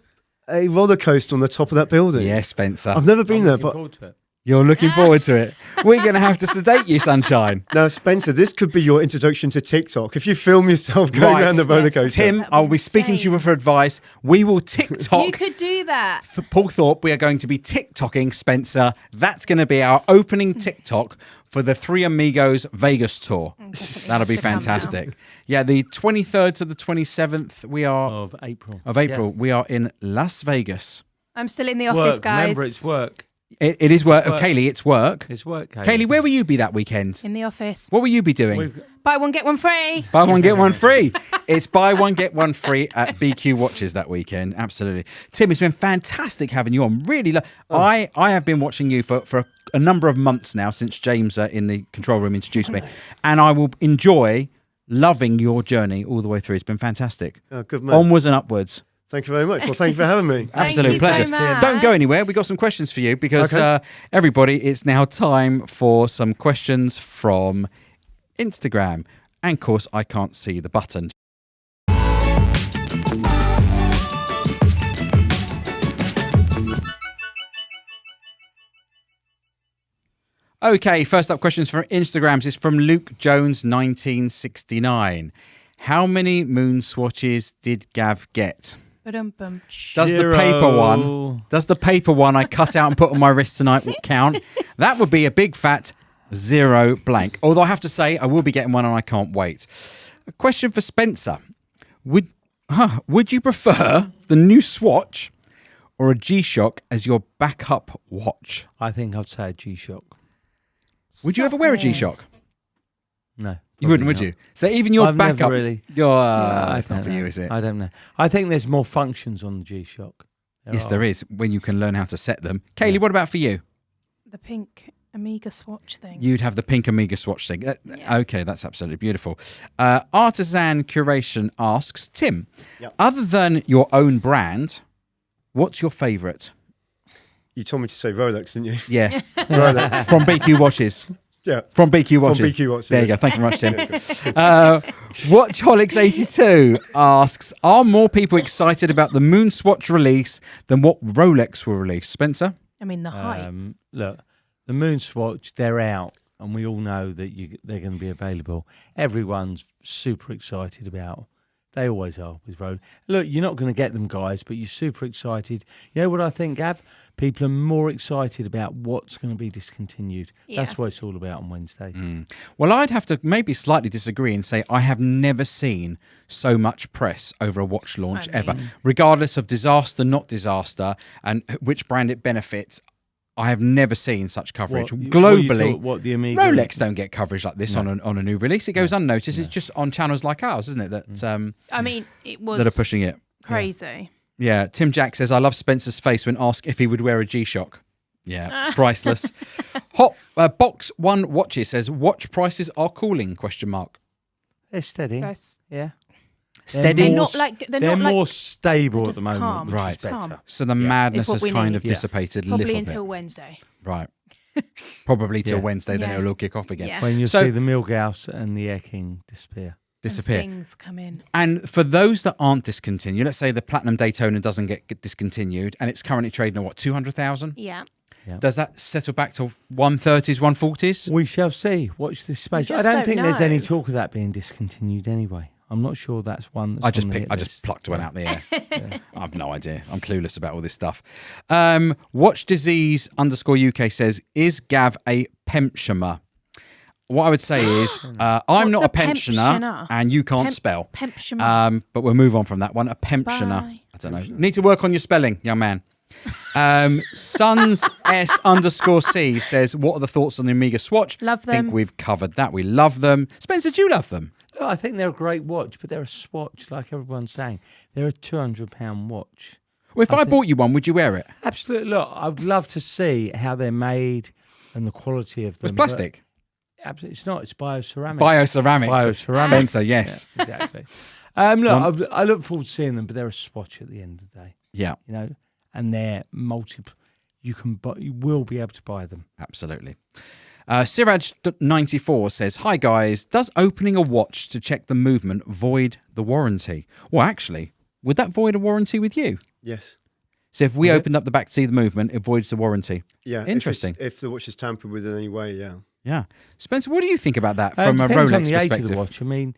[SPEAKER 9] a roller coaster on the top of that building?
[SPEAKER 2] Yes, Spencer.
[SPEAKER 9] I've never been
[SPEAKER 1] I'm
[SPEAKER 9] there,
[SPEAKER 1] looking
[SPEAKER 9] but
[SPEAKER 1] forward to it.
[SPEAKER 2] You're looking forward to it. We're going to have to sedate you, sunshine.
[SPEAKER 9] now, Spencer, this could be your introduction to TikTok. If you film yourself going
[SPEAKER 2] Right.
[SPEAKER 9] around the roller coaster.
[SPEAKER 2] Tim,
[SPEAKER 3] That'd be
[SPEAKER 2] I'll be speaking to you
[SPEAKER 3] insane.
[SPEAKER 2] for advice. We will TikTok.
[SPEAKER 3] You could do that.
[SPEAKER 2] For Paul Thorpe, we are going to be TikToking Spencer. That's going to be our opening TikTok for the Three Amigos Vegas tour. That'll be
[SPEAKER 3] have to come now.
[SPEAKER 2] fantastic. Yeah, the 23rd to the 27th we are
[SPEAKER 1] Of April.
[SPEAKER 2] we are in Las Vegas.
[SPEAKER 3] I'm still in the
[SPEAKER 1] Yeah.
[SPEAKER 3] office,
[SPEAKER 1] Work.
[SPEAKER 3] guys.
[SPEAKER 1] Remember, it's work.
[SPEAKER 2] It is work.
[SPEAKER 1] It's work.
[SPEAKER 2] Kaylee, it's work.
[SPEAKER 1] It's work, Kaylee.
[SPEAKER 2] Kaylee, where will you be that weekend?
[SPEAKER 3] In the office.
[SPEAKER 2] What will you be doing?
[SPEAKER 1] We've-
[SPEAKER 3] Buy one, get one free.
[SPEAKER 2] Buy one, get one free. It's buy one, get one free at BQ Watches that weekend. Absolutely. Tim, it's been fantastic having you on. Really, I have been watching you for a number of months now since James in the control room introduced me. And I will enjoy loving your journey all the way through. It's been fantastic.
[SPEAKER 9] Oh, good man.
[SPEAKER 2] Onwards and upwards.
[SPEAKER 9] Thank you very much. Well, thank you for having me.
[SPEAKER 2] Absolute
[SPEAKER 3] you so
[SPEAKER 2] pleasure.
[SPEAKER 3] much.
[SPEAKER 2] Don't go anywhere. We've got some questions for you because
[SPEAKER 9] Okay.
[SPEAKER 2] everybody, it's now time for some questions from Instagram. And of course, I can't see the button. Okay, first up questions from Instagrams is from Luke Jones 1969. How many moon swatches did Gav get?
[SPEAKER 3] Ba-dum-bum.
[SPEAKER 2] Does the paper one I cut out and put on my wrist tonight count? That would be a big fat 0 blank. Although I have to say I will be getting one and I can't wait. A question for Spencer. Would you prefer the new Swatch or a G-Shock as your backup watch?
[SPEAKER 1] I think I'd say a G-Shock.
[SPEAKER 2] Would you ever wear a G-Shock?
[SPEAKER 1] No.
[SPEAKER 2] You wouldn't, would you? So even your
[SPEAKER 1] I've never
[SPEAKER 2] backup,
[SPEAKER 1] really-
[SPEAKER 2] it's
[SPEAKER 1] I
[SPEAKER 2] not for
[SPEAKER 1] don't
[SPEAKER 2] you,
[SPEAKER 1] know.
[SPEAKER 2] is it?
[SPEAKER 1] I don't know. I think there's more functions on the G-Shock.
[SPEAKER 2] Yes, there is, when you can learn how to set them. Kaylee, what about for you?
[SPEAKER 3] The pink Amiga Swatch thing.
[SPEAKER 2] You'd have the pink Amiga Swatch thing. Okay, that's absolutely beautiful. Artisan Curation asks, Tim, other than your own brand, what's your favourite?
[SPEAKER 9] You told me to say Rolex, didn't you?
[SPEAKER 2] Yeah,
[SPEAKER 9] Rolex.
[SPEAKER 2] from BQ Watches.
[SPEAKER 9] Yeah.
[SPEAKER 2] From BQ Watches.
[SPEAKER 9] From BQ Watches.
[SPEAKER 2] There you go. Thank you very much, Tim. Watchholics82 asks, are more people excited about the MoonSwatch release than what Rolex will release? Spencer?
[SPEAKER 3] I mean, the hype.
[SPEAKER 1] Look, the MoonSwatch, they're out, and we all know that they're going to be available. Everyone's super excited about. They always are with Rolex. Look, you're not going to get them, guys, but you're super excited. You know what I think, Gav? People are more excited about what's going to be discontinued.
[SPEAKER 3] Yeah.
[SPEAKER 1] That's what it's all about on Wednesday.
[SPEAKER 2] Well, I'd have to maybe slightly disagree and say I have never seen so much press over a watch launch ever. Regardless of disaster, not disaster, and which brand it benefits, I have never seen such coverage globally.
[SPEAKER 1] What the Amiga?
[SPEAKER 2] Rolex don't get coverage like this on a new release. It goes unnoticed. It's just on channels like ours, isn't it? That
[SPEAKER 3] I mean, it was
[SPEAKER 2] that are pushing it.
[SPEAKER 3] crazy.
[SPEAKER 2] Yeah. Tim Jack says, I love Spencer's face when asked if he would wear a G-Shock. Yeah, priceless. Box One Watches says, watch prices are cooling? ?
[SPEAKER 1] They're steady.
[SPEAKER 3] Guys,
[SPEAKER 1] Yeah.
[SPEAKER 2] Steady.
[SPEAKER 3] They're not like
[SPEAKER 1] They're more stable
[SPEAKER 3] they're
[SPEAKER 1] at the
[SPEAKER 3] just
[SPEAKER 1] moment.
[SPEAKER 3] calm.
[SPEAKER 1] which is
[SPEAKER 2] Right.
[SPEAKER 1] better.
[SPEAKER 3] Calm.
[SPEAKER 2] So the madness
[SPEAKER 3] It's what
[SPEAKER 2] has
[SPEAKER 3] we
[SPEAKER 2] kind
[SPEAKER 3] need.
[SPEAKER 2] of
[SPEAKER 1] Yeah.
[SPEAKER 2] dissipated a
[SPEAKER 3] probably
[SPEAKER 2] little
[SPEAKER 3] until
[SPEAKER 2] bit.
[SPEAKER 3] Wednesday.
[SPEAKER 2] Right. Probably till
[SPEAKER 1] Yeah.
[SPEAKER 2] Wednesday, then
[SPEAKER 3] Yeah.
[SPEAKER 2] it'll all kick off again.
[SPEAKER 3] Yeah.
[SPEAKER 1] When you
[SPEAKER 2] So-
[SPEAKER 1] see the Milgauss and the Air King disappear.
[SPEAKER 2] Disappear.
[SPEAKER 3] Things come in.
[SPEAKER 2] And for those that aren't discontinued, let's say the Platinum Daytona doesn't get discontinued and it's currently trading at what, 200,000?
[SPEAKER 3] Yeah.
[SPEAKER 2] Does that settle back to 130s, 140s?
[SPEAKER 1] We shall see. Watch this space. I
[SPEAKER 3] just
[SPEAKER 1] don't
[SPEAKER 3] don't
[SPEAKER 1] think there's any
[SPEAKER 3] know.
[SPEAKER 1] talk of that being discontinued anyway. I'm not sure that's one that's
[SPEAKER 2] I
[SPEAKER 1] on
[SPEAKER 2] just
[SPEAKER 1] the
[SPEAKER 2] picked,
[SPEAKER 1] hit
[SPEAKER 2] I just
[SPEAKER 1] list.
[SPEAKER 2] plucked one out the air. I have no idea. I'm clueless about all this stuff. Watch Disease _UK says, is Gav a pensioner? What I would say is, I'm
[SPEAKER 3] What's
[SPEAKER 2] not
[SPEAKER 3] a
[SPEAKER 2] a pensioner,
[SPEAKER 3] pensioner?
[SPEAKER 2] and you can't spell.
[SPEAKER 3] Pensioner.
[SPEAKER 2] But we'll move on from that one. A pensioner.
[SPEAKER 3] Bye.
[SPEAKER 2] I don't know. Need to work on your spelling, young man. Sons S _C says, what are the thoughts on the Amiga Swatch?
[SPEAKER 3] Love
[SPEAKER 2] I think
[SPEAKER 3] them.
[SPEAKER 2] we've covered that. We love them. Spencer, do you love them?
[SPEAKER 1] Look, I think they're a great watch, but they're a Swatch, like everyone's saying. They're a £200 watch.
[SPEAKER 2] Well, if I bought you one, would you wear it?
[SPEAKER 1] Absolutely. Look, I'd love to see how they're made and the quality of them.
[SPEAKER 2] With plastic?
[SPEAKER 1] Absolutely, it's not. It's bioceramic.
[SPEAKER 2] Bioceramics.
[SPEAKER 1] Bioceramic.
[SPEAKER 2] Spencer, yes.
[SPEAKER 1] Yeah, exactly. Look, I look forward to seeing them, but they're a Swatch at the end of the day.
[SPEAKER 2] Yeah,
[SPEAKER 1] You know, and they're multiple. You will be able to buy them.
[SPEAKER 2] absolutely. Siraj94 says, "Hi guys, does opening a watch to check the movement void the warranty?" Well, actually, would that void a warranty with you?
[SPEAKER 9] Yes.
[SPEAKER 2] So if we opened up the back to see the movement, it voids the warranty.
[SPEAKER 9] Yeah.
[SPEAKER 2] Interesting.
[SPEAKER 9] If the watch is tampered with in any way, yeah.
[SPEAKER 2] Yeah. Spencer, what do you think about that from a
[SPEAKER 1] Depends on
[SPEAKER 2] Rolex
[SPEAKER 1] the age of
[SPEAKER 2] perspective?
[SPEAKER 1] the watch. I mean,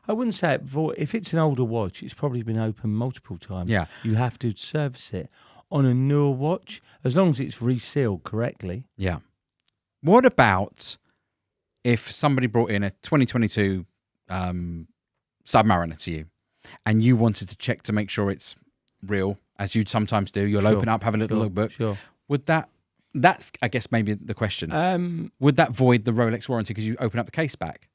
[SPEAKER 1] I wouldn't say if it's an older watch, it's probably been open multiple times.
[SPEAKER 2] Yeah.
[SPEAKER 1] You have to service it. On a newer watch, as long as it's resealed correctly.
[SPEAKER 2] Yeah. What about if somebody brought in a 2022 Submariner to you and you wanted to check to make sure it's real, as you sometimes do? You'll open up, have a little lookbook.
[SPEAKER 1] Sure.
[SPEAKER 2] Would that's, I guess, maybe the question. Would that void the Rolex warranty because you open up the case back?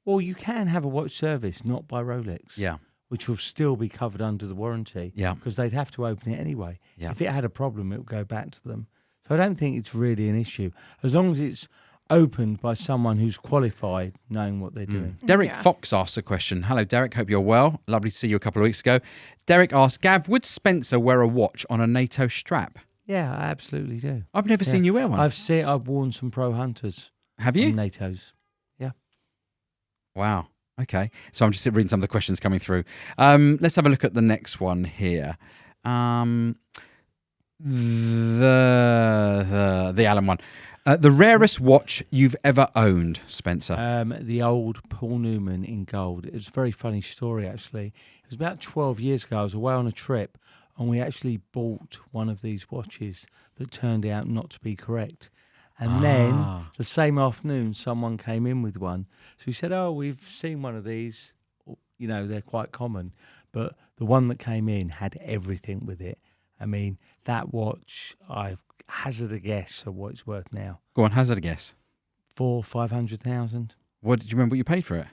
[SPEAKER 1] Well, you can have a watch service, not by Rolex.
[SPEAKER 2] Yeah.
[SPEAKER 1] Which will still be covered under the warranty.
[SPEAKER 2] Yeah.
[SPEAKER 1] Because they'd have to open it anyway.
[SPEAKER 2] Yeah.
[SPEAKER 1] If it had a problem, it would go back to them. So I don't think it's really an issue. As long as it's opened by someone who's qualified, knowing what they're doing.
[SPEAKER 2] Derek Fox asks a question. Hello, Derek. Hope you're well. Lovely to see you a couple of weeks ago. Derek asks, Gav, would Spencer wear a watch on a NATO strap?
[SPEAKER 1] Yeah, I absolutely do.
[SPEAKER 2] I've never seen you wear one.
[SPEAKER 1] I've worn some Pro Hunters.
[SPEAKER 2] Have you?
[SPEAKER 1] On NATO's. Yeah.
[SPEAKER 2] Wow. Okay. So I'm just reading some of the questions coming through. Let's have a look at the next one here. The Allen one. The rarest watch you've ever owned, Spencer?
[SPEAKER 1] The old Paul Newman in gold. It was a very funny story, actually. It was about 12 years ago. I was away on a trip, and we actually bought one of these watches that turned out not to be correct. And then the same afternoon, someone came in with one. So he said, "Oh, we've seen one of these. You know, they're quite common." But the one that came in had everything with it. I mean, that watch, I hazard a guess of what it's worth now.
[SPEAKER 2] Go on, hazard a guess.
[SPEAKER 1] 500,000.
[SPEAKER 2] What did you remember what you paid for it?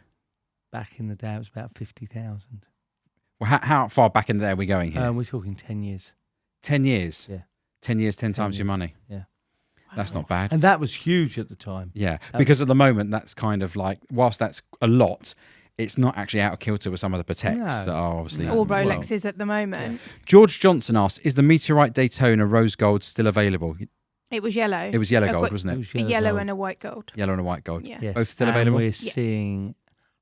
[SPEAKER 1] Back in the day, it was about 50,000.
[SPEAKER 2] Well, how far back in the day are we going here?
[SPEAKER 1] We're talking 10 years.
[SPEAKER 2] 10 years?
[SPEAKER 1] Yeah.
[SPEAKER 2] 10 years, 10 times your
[SPEAKER 1] years.
[SPEAKER 2] money.
[SPEAKER 1] Yeah.
[SPEAKER 2] That's not bad.
[SPEAKER 1] And that was huge at the time.
[SPEAKER 2] Yeah, because at the moment, that's kind of like, whilst that's a lot, it's not actually out of kilter with some of the Pateks that are obviously...
[SPEAKER 3] All Rolexes at the moment.
[SPEAKER 2] George Johnson asks, is the Meteorite Daytona rose gold still available?
[SPEAKER 3] It was yellow.
[SPEAKER 2] It was yellow
[SPEAKER 3] I've
[SPEAKER 2] gold,
[SPEAKER 3] got
[SPEAKER 2] wasn't it?
[SPEAKER 1] It was
[SPEAKER 3] A yellow
[SPEAKER 1] gold.
[SPEAKER 3] and a white gold.
[SPEAKER 2] Yellow and a white gold.
[SPEAKER 3] Yeah.
[SPEAKER 1] Yes.
[SPEAKER 2] Both still
[SPEAKER 1] And
[SPEAKER 2] available?
[SPEAKER 1] we're seeing,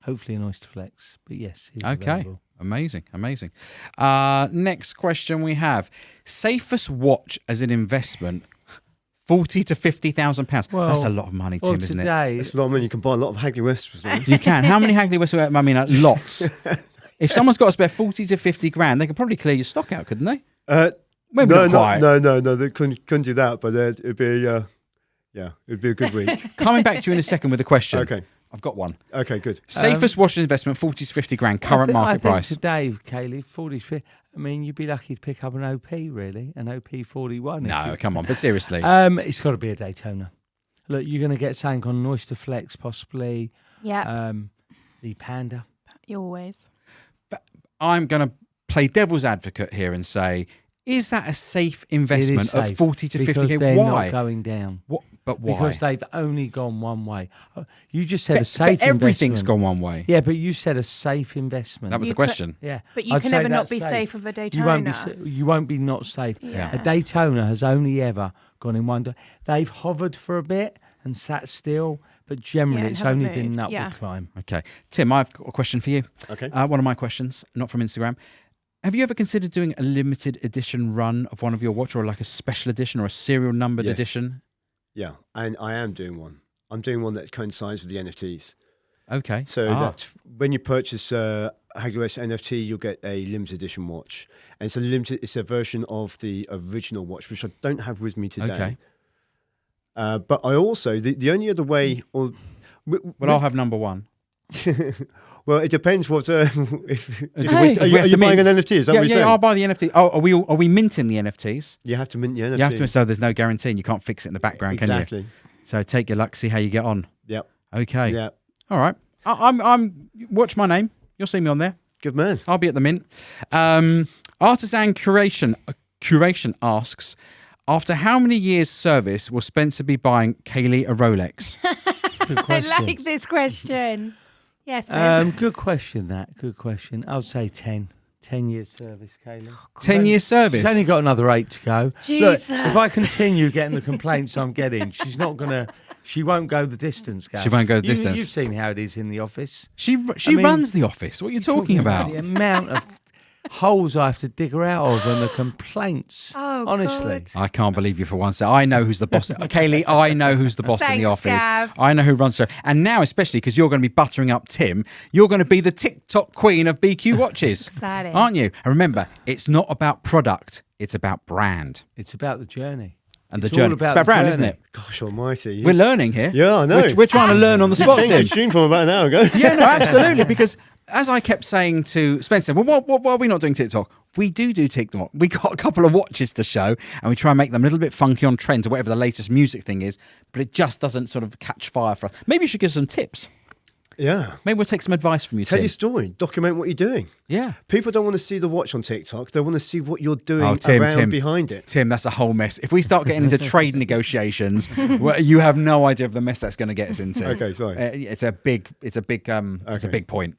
[SPEAKER 1] hopefully, an Oyster Flex. But yes, it's
[SPEAKER 2] Okay.
[SPEAKER 1] available.
[SPEAKER 2] Amazing. Next question we have. Safest watch as an investment, 40 to 50,000 pounds. That's a lot of money, Tim, isn't it?
[SPEAKER 1] Today,
[SPEAKER 9] It's a lot of money. You can buy a lot of Hagley West with those.
[SPEAKER 2] You can. How many Hagley West? I mean, lots. If someone's got to spare 40 to 50 grand, they could probably clear your stock out, couldn't they? Maybe not quite.
[SPEAKER 9] No, they couldn't do that, but it'd be it'd be a good week.
[SPEAKER 2] Coming back to you in a second with a question.
[SPEAKER 9] Okay.
[SPEAKER 2] I've got one.
[SPEAKER 9] Okay, good.
[SPEAKER 2] Safest watch investment, 40 to 50 grand, current market price.
[SPEAKER 1] Today, Kaylee, 40, 50, I mean, you'd be lucky to pick up an OP, really, an OP 41.
[SPEAKER 2] No, come on, but seriously.
[SPEAKER 1] It's got to be a Daytona. Look, you're going to get something on an Oyster Flex, possibly.
[SPEAKER 3] Yeah.
[SPEAKER 1] The Panda.
[SPEAKER 3] Always.
[SPEAKER 2] But I'm going to play devil's advocate here and say, is that a safe investment
[SPEAKER 1] safe
[SPEAKER 2] of 40 to 50
[SPEAKER 1] because
[SPEAKER 2] k?
[SPEAKER 1] they're
[SPEAKER 2] Why?
[SPEAKER 1] not going down.
[SPEAKER 2] What? But why?
[SPEAKER 1] Because they've only gone one way. You just said a
[SPEAKER 2] But
[SPEAKER 1] safe
[SPEAKER 2] everything's
[SPEAKER 1] investment.
[SPEAKER 2] gone one way.
[SPEAKER 1] Yeah, but you said a safe investment.
[SPEAKER 2] That was
[SPEAKER 3] You
[SPEAKER 2] the question.
[SPEAKER 1] Yeah,
[SPEAKER 3] But you
[SPEAKER 1] I'd
[SPEAKER 3] can
[SPEAKER 1] say
[SPEAKER 3] never not
[SPEAKER 1] that's
[SPEAKER 3] be safe with a
[SPEAKER 1] You won't be.
[SPEAKER 3] Daytona.
[SPEAKER 1] You won't be not safe.
[SPEAKER 3] Yeah.
[SPEAKER 1] A Daytona has only ever gone in one. They've hovered for a bit and sat still, but generally
[SPEAKER 3] Yeah, and
[SPEAKER 1] it's
[SPEAKER 3] haven't
[SPEAKER 1] only been an
[SPEAKER 3] moved.
[SPEAKER 1] upward
[SPEAKER 3] Yeah.
[SPEAKER 1] climb.
[SPEAKER 2] Okay. Tim, I've got a question for you.
[SPEAKER 9] Okay.
[SPEAKER 2] One of my questions, not from Instagram. Have you ever considered doing a limited edition run of one of your watch, or like a special edition or a serial numbered
[SPEAKER 9] Yes.
[SPEAKER 2] edition?
[SPEAKER 9] Yeah, and I am doing one. I'm doing one that coincides with the NFTs.
[SPEAKER 2] Okay.
[SPEAKER 9] So that when you purchase a Hagley West NFT, you'll get a limited edition watch. And it's a version of the original watch, which I don't have with me today.
[SPEAKER 2] Okay.
[SPEAKER 9] But I also, the only other way...
[SPEAKER 2] Well, I'll have number one.
[SPEAKER 9] Well, it depends what...
[SPEAKER 2] Hey,
[SPEAKER 9] are you buying an NFT? Is that what you're saying?
[SPEAKER 2] I'll buy the NFT. Oh, are we minting the NFTs?
[SPEAKER 9] You have to mint your NFT.
[SPEAKER 2] You have to, so there's no guarantee, and you can't fix it in the background, can you?
[SPEAKER 9] Exactly.
[SPEAKER 2] So take your luck, see how you get on.
[SPEAKER 9] Yep.
[SPEAKER 2] Okay.
[SPEAKER 9] Yeah.
[SPEAKER 2] All right. I'm watch my name. You'll see me on there.
[SPEAKER 9] Good man.
[SPEAKER 2] I'll be at the mint. Artisan Curation asks, after how many years service will Spencer be buying Kaylee a Rolex?
[SPEAKER 1] Good
[SPEAKER 3] I
[SPEAKER 1] question.
[SPEAKER 3] like this question. Yes, babe.
[SPEAKER 1] Good question. Good question. I would say 10 years service, Kaylee.
[SPEAKER 2] 10 years service.
[SPEAKER 1] She's only got another 8 to go. Look,
[SPEAKER 3] Jesus.
[SPEAKER 1] if I continue getting the complaints I'm getting, she's not gonna. She won't go the distance, Gav.
[SPEAKER 2] She won't go the distance.
[SPEAKER 1] You've seen how it is in the office.
[SPEAKER 2] She
[SPEAKER 1] I mean,
[SPEAKER 2] runs the office. What are you talking about?
[SPEAKER 1] The amount of holes I have to dig her out of and the complaints.
[SPEAKER 3] Oh,
[SPEAKER 1] honestly.
[SPEAKER 3] God.
[SPEAKER 2] I can't believe you for one second. I know who's the boss. Kaylee, I know who's the boss in the
[SPEAKER 3] Thanks,
[SPEAKER 2] office.
[SPEAKER 3] Gav.
[SPEAKER 2] I know who runs the show. And now, especially because you're going to be buttering up Tim, you're going to be the TikTok queen of BQ watches.
[SPEAKER 3] Exciting.
[SPEAKER 2] Aren't you? And remember, it's not about product, it's about brand.
[SPEAKER 1] It's about the journey.
[SPEAKER 2] And
[SPEAKER 1] It's
[SPEAKER 2] the journey.
[SPEAKER 1] all about
[SPEAKER 2] it's about
[SPEAKER 1] the
[SPEAKER 2] brand,
[SPEAKER 1] journey.
[SPEAKER 2] isn't it?
[SPEAKER 9] Gosh almighty.
[SPEAKER 2] We're learning here.
[SPEAKER 9] Yeah, I know.
[SPEAKER 2] We're trying to learn on the spot,
[SPEAKER 9] Changed
[SPEAKER 2] Tim.
[SPEAKER 9] the tune from about an hour ago.
[SPEAKER 2] Yeah, no, absolutely. Because as I kept saying to Spencer, well, what are we not doing TikTok? We do TikTok. We got a couple of watches to show, and we try and make them a little bit funky on trends or whatever the latest music thing is, but it just doesn't sort of catch fire for us. Maybe you should give some tips.
[SPEAKER 9] Yeah.
[SPEAKER 2] Maybe we'll take some advice from you,
[SPEAKER 9] Tell
[SPEAKER 2] Tim.
[SPEAKER 9] your story. Document what you're doing.
[SPEAKER 2] Yeah.
[SPEAKER 9] People don't want to see the watch on TikTok. They want to see what you're doing
[SPEAKER 2] Oh, Tim,
[SPEAKER 9] around behind it.
[SPEAKER 2] Tim, that's a whole mess. If we start getting into trade negotiations, well, you have no idea of the mess that's going to get us into.
[SPEAKER 9] Okay, sorry.
[SPEAKER 2] It's a big point.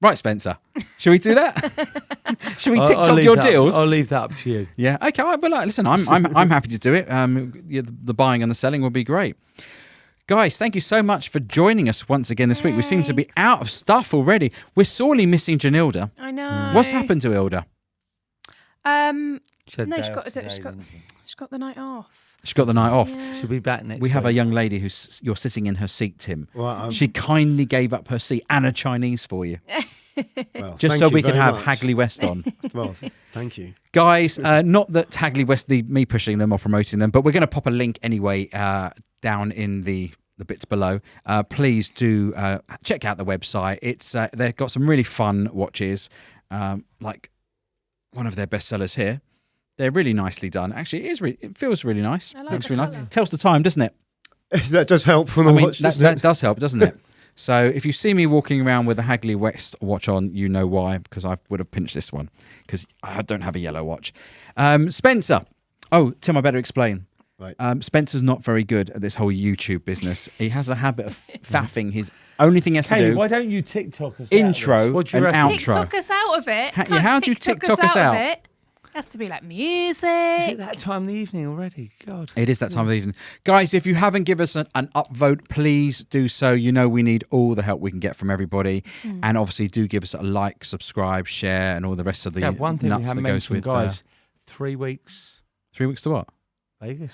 [SPEAKER 2] Right, Spencer. Should we do that? Should we TikTok
[SPEAKER 1] leave
[SPEAKER 2] your
[SPEAKER 1] that
[SPEAKER 2] deals?
[SPEAKER 1] I'll leave that up to you.
[SPEAKER 2] Yeah. Okay. Well, listen, I'm happy to do it. Yeah, the buying and the selling will be great. Guys, thank you so much for joining us once again this week. We seem to be out of stuff already. We're sorely missing Janilda.
[SPEAKER 3] I know.
[SPEAKER 2] What's happened to Ilda?
[SPEAKER 3] No,
[SPEAKER 1] She had
[SPEAKER 3] she's
[SPEAKER 1] day
[SPEAKER 3] got
[SPEAKER 1] off today, didn't
[SPEAKER 3] she's got the night off.
[SPEAKER 2] She got the night off.
[SPEAKER 3] Yeah.
[SPEAKER 1] She'll be back next
[SPEAKER 2] We have a
[SPEAKER 1] week.
[SPEAKER 2] young lady you're sitting in her seat, Tim.
[SPEAKER 9] Well,
[SPEAKER 2] She kindly gave up her seat and a Chinese for you,
[SPEAKER 9] well,
[SPEAKER 2] just
[SPEAKER 9] thank
[SPEAKER 2] so
[SPEAKER 9] you
[SPEAKER 2] we could
[SPEAKER 9] very
[SPEAKER 2] have
[SPEAKER 9] much.
[SPEAKER 2] Hagley West on.
[SPEAKER 9] Well, thank you.
[SPEAKER 2] Guys, not that Hagley West need me pushing them or promoting them, but we're going to pop a link anyway down in the bits below. Please do check out the website. It's they've got some really fun watches, like one of their best sellers here. They're really nicely done. Actually, it feels really nice.
[SPEAKER 3] I like
[SPEAKER 2] Looks
[SPEAKER 3] the
[SPEAKER 2] really
[SPEAKER 3] colour.
[SPEAKER 2] nice. Tells the time, doesn't it?
[SPEAKER 9] That does help when I watch this.
[SPEAKER 2] that does help, doesn't it? So if you see me walking around with a Hagley West watch on, you know why, because I would have pinched this one, because I don't have a yellow watch. Spencer. Oh, Tim, I better explain.
[SPEAKER 9] Right.
[SPEAKER 2] Spencer's not very good at this whole YouTube business. He has a habit of faffing his... Only thing he has to
[SPEAKER 1] Kaylee,
[SPEAKER 2] do...
[SPEAKER 1] why don't you TikTok us
[SPEAKER 2] Intro
[SPEAKER 1] out of this? What do you
[SPEAKER 2] and
[SPEAKER 1] reckon?
[SPEAKER 2] outro.
[SPEAKER 3] TikTok us out of it.
[SPEAKER 2] Yeah, how do you TikTok us out?
[SPEAKER 3] Of it? It has to be like music.
[SPEAKER 1] Is it that time of the evening already? God.
[SPEAKER 2] It is that time of the evening. Guys, if you haven't given us an upvote, please do so. You know we need all the help we can get from everybody. And obviously do give us a like, subscribe, share, and all the rest of the
[SPEAKER 1] Yeah, one thing we
[SPEAKER 2] nuts
[SPEAKER 1] haven't
[SPEAKER 2] that goes
[SPEAKER 1] mentioned,
[SPEAKER 2] with...
[SPEAKER 1] guys, 3 weeks
[SPEAKER 2] 3 weeks to what?
[SPEAKER 1] Vegas.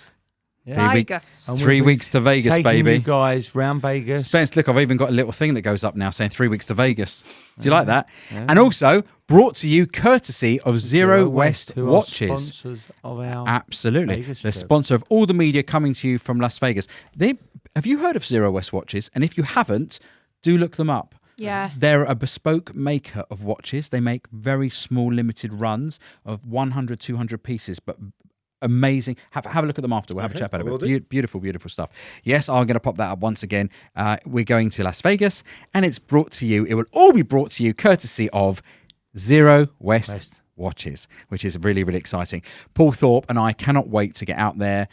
[SPEAKER 3] Vegas.
[SPEAKER 1] And
[SPEAKER 2] 3
[SPEAKER 1] we'll be
[SPEAKER 2] weeks to Vegas,
[SPEAKER 1] taking
[SPEAKER 2] baby.
[SPEAKER 1] you guys round Vegas.
[SPEAKER 2] Spence, look, I've even got a little thing that goes up now saying 3 weeks to Vegas. Do you like that? And also brought to you courtesy of Zero West
[SPEAKER 1] who are
[SPEAKER 2] Watches.
[SPEAKER 1] sponsors of our
[SPEAKER 2] Absolutely.
[SPEAKER 1] Vegas
[SPEAKER 2] The
[SPEAKER 1] trip.
[SPEAKER 2] sponsor of all the media coming to you from Las Vegas. Have you heard of Zero West Watches? And if you haven't, do look them up.
[SPEAKER 3] Yeah.
[SPEAKER 2] They're a bespoke maker of watches. They make very small, limited runs of 100, 200 pieces, but amazing. Have a look at them after. We'll have a
[SPEAKER 9] Okay,
[SPEAKER 2] chat about
[SPEAKER 9] I will
[SPEAKER 2] it.
[SPEAKER 9] do.
[SPEAKER 2] Beautiful, beautiful stuff. Yes, I'm going to pop that up once again. We're going to Las Vegas, and it's brought to you. It will all be brought to you courtesy of Zero West Watches, which is really, really exciting. Paul Thorpe and I cannot wait to get out there.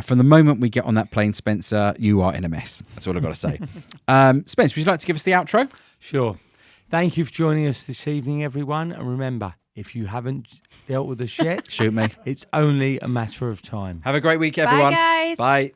[SPEAKER 2] From the moment we get on that plane, Spencer, you are in a mess. That's all I've got to say. Spence, would you like to give us the outro?
[SPEAKER 1] Sure. Thank you for joining us this evening, everyone. And remember, if you haven't dealt with us yet,
[SPEAKER 2] Shoot me.
[SPEAKER 1] it's only a matter of time.
[SPEAKER 2] Have a great week, everyone.
[SPEAKER 3] Bye, guys.
[SPEAKER 2] Bye.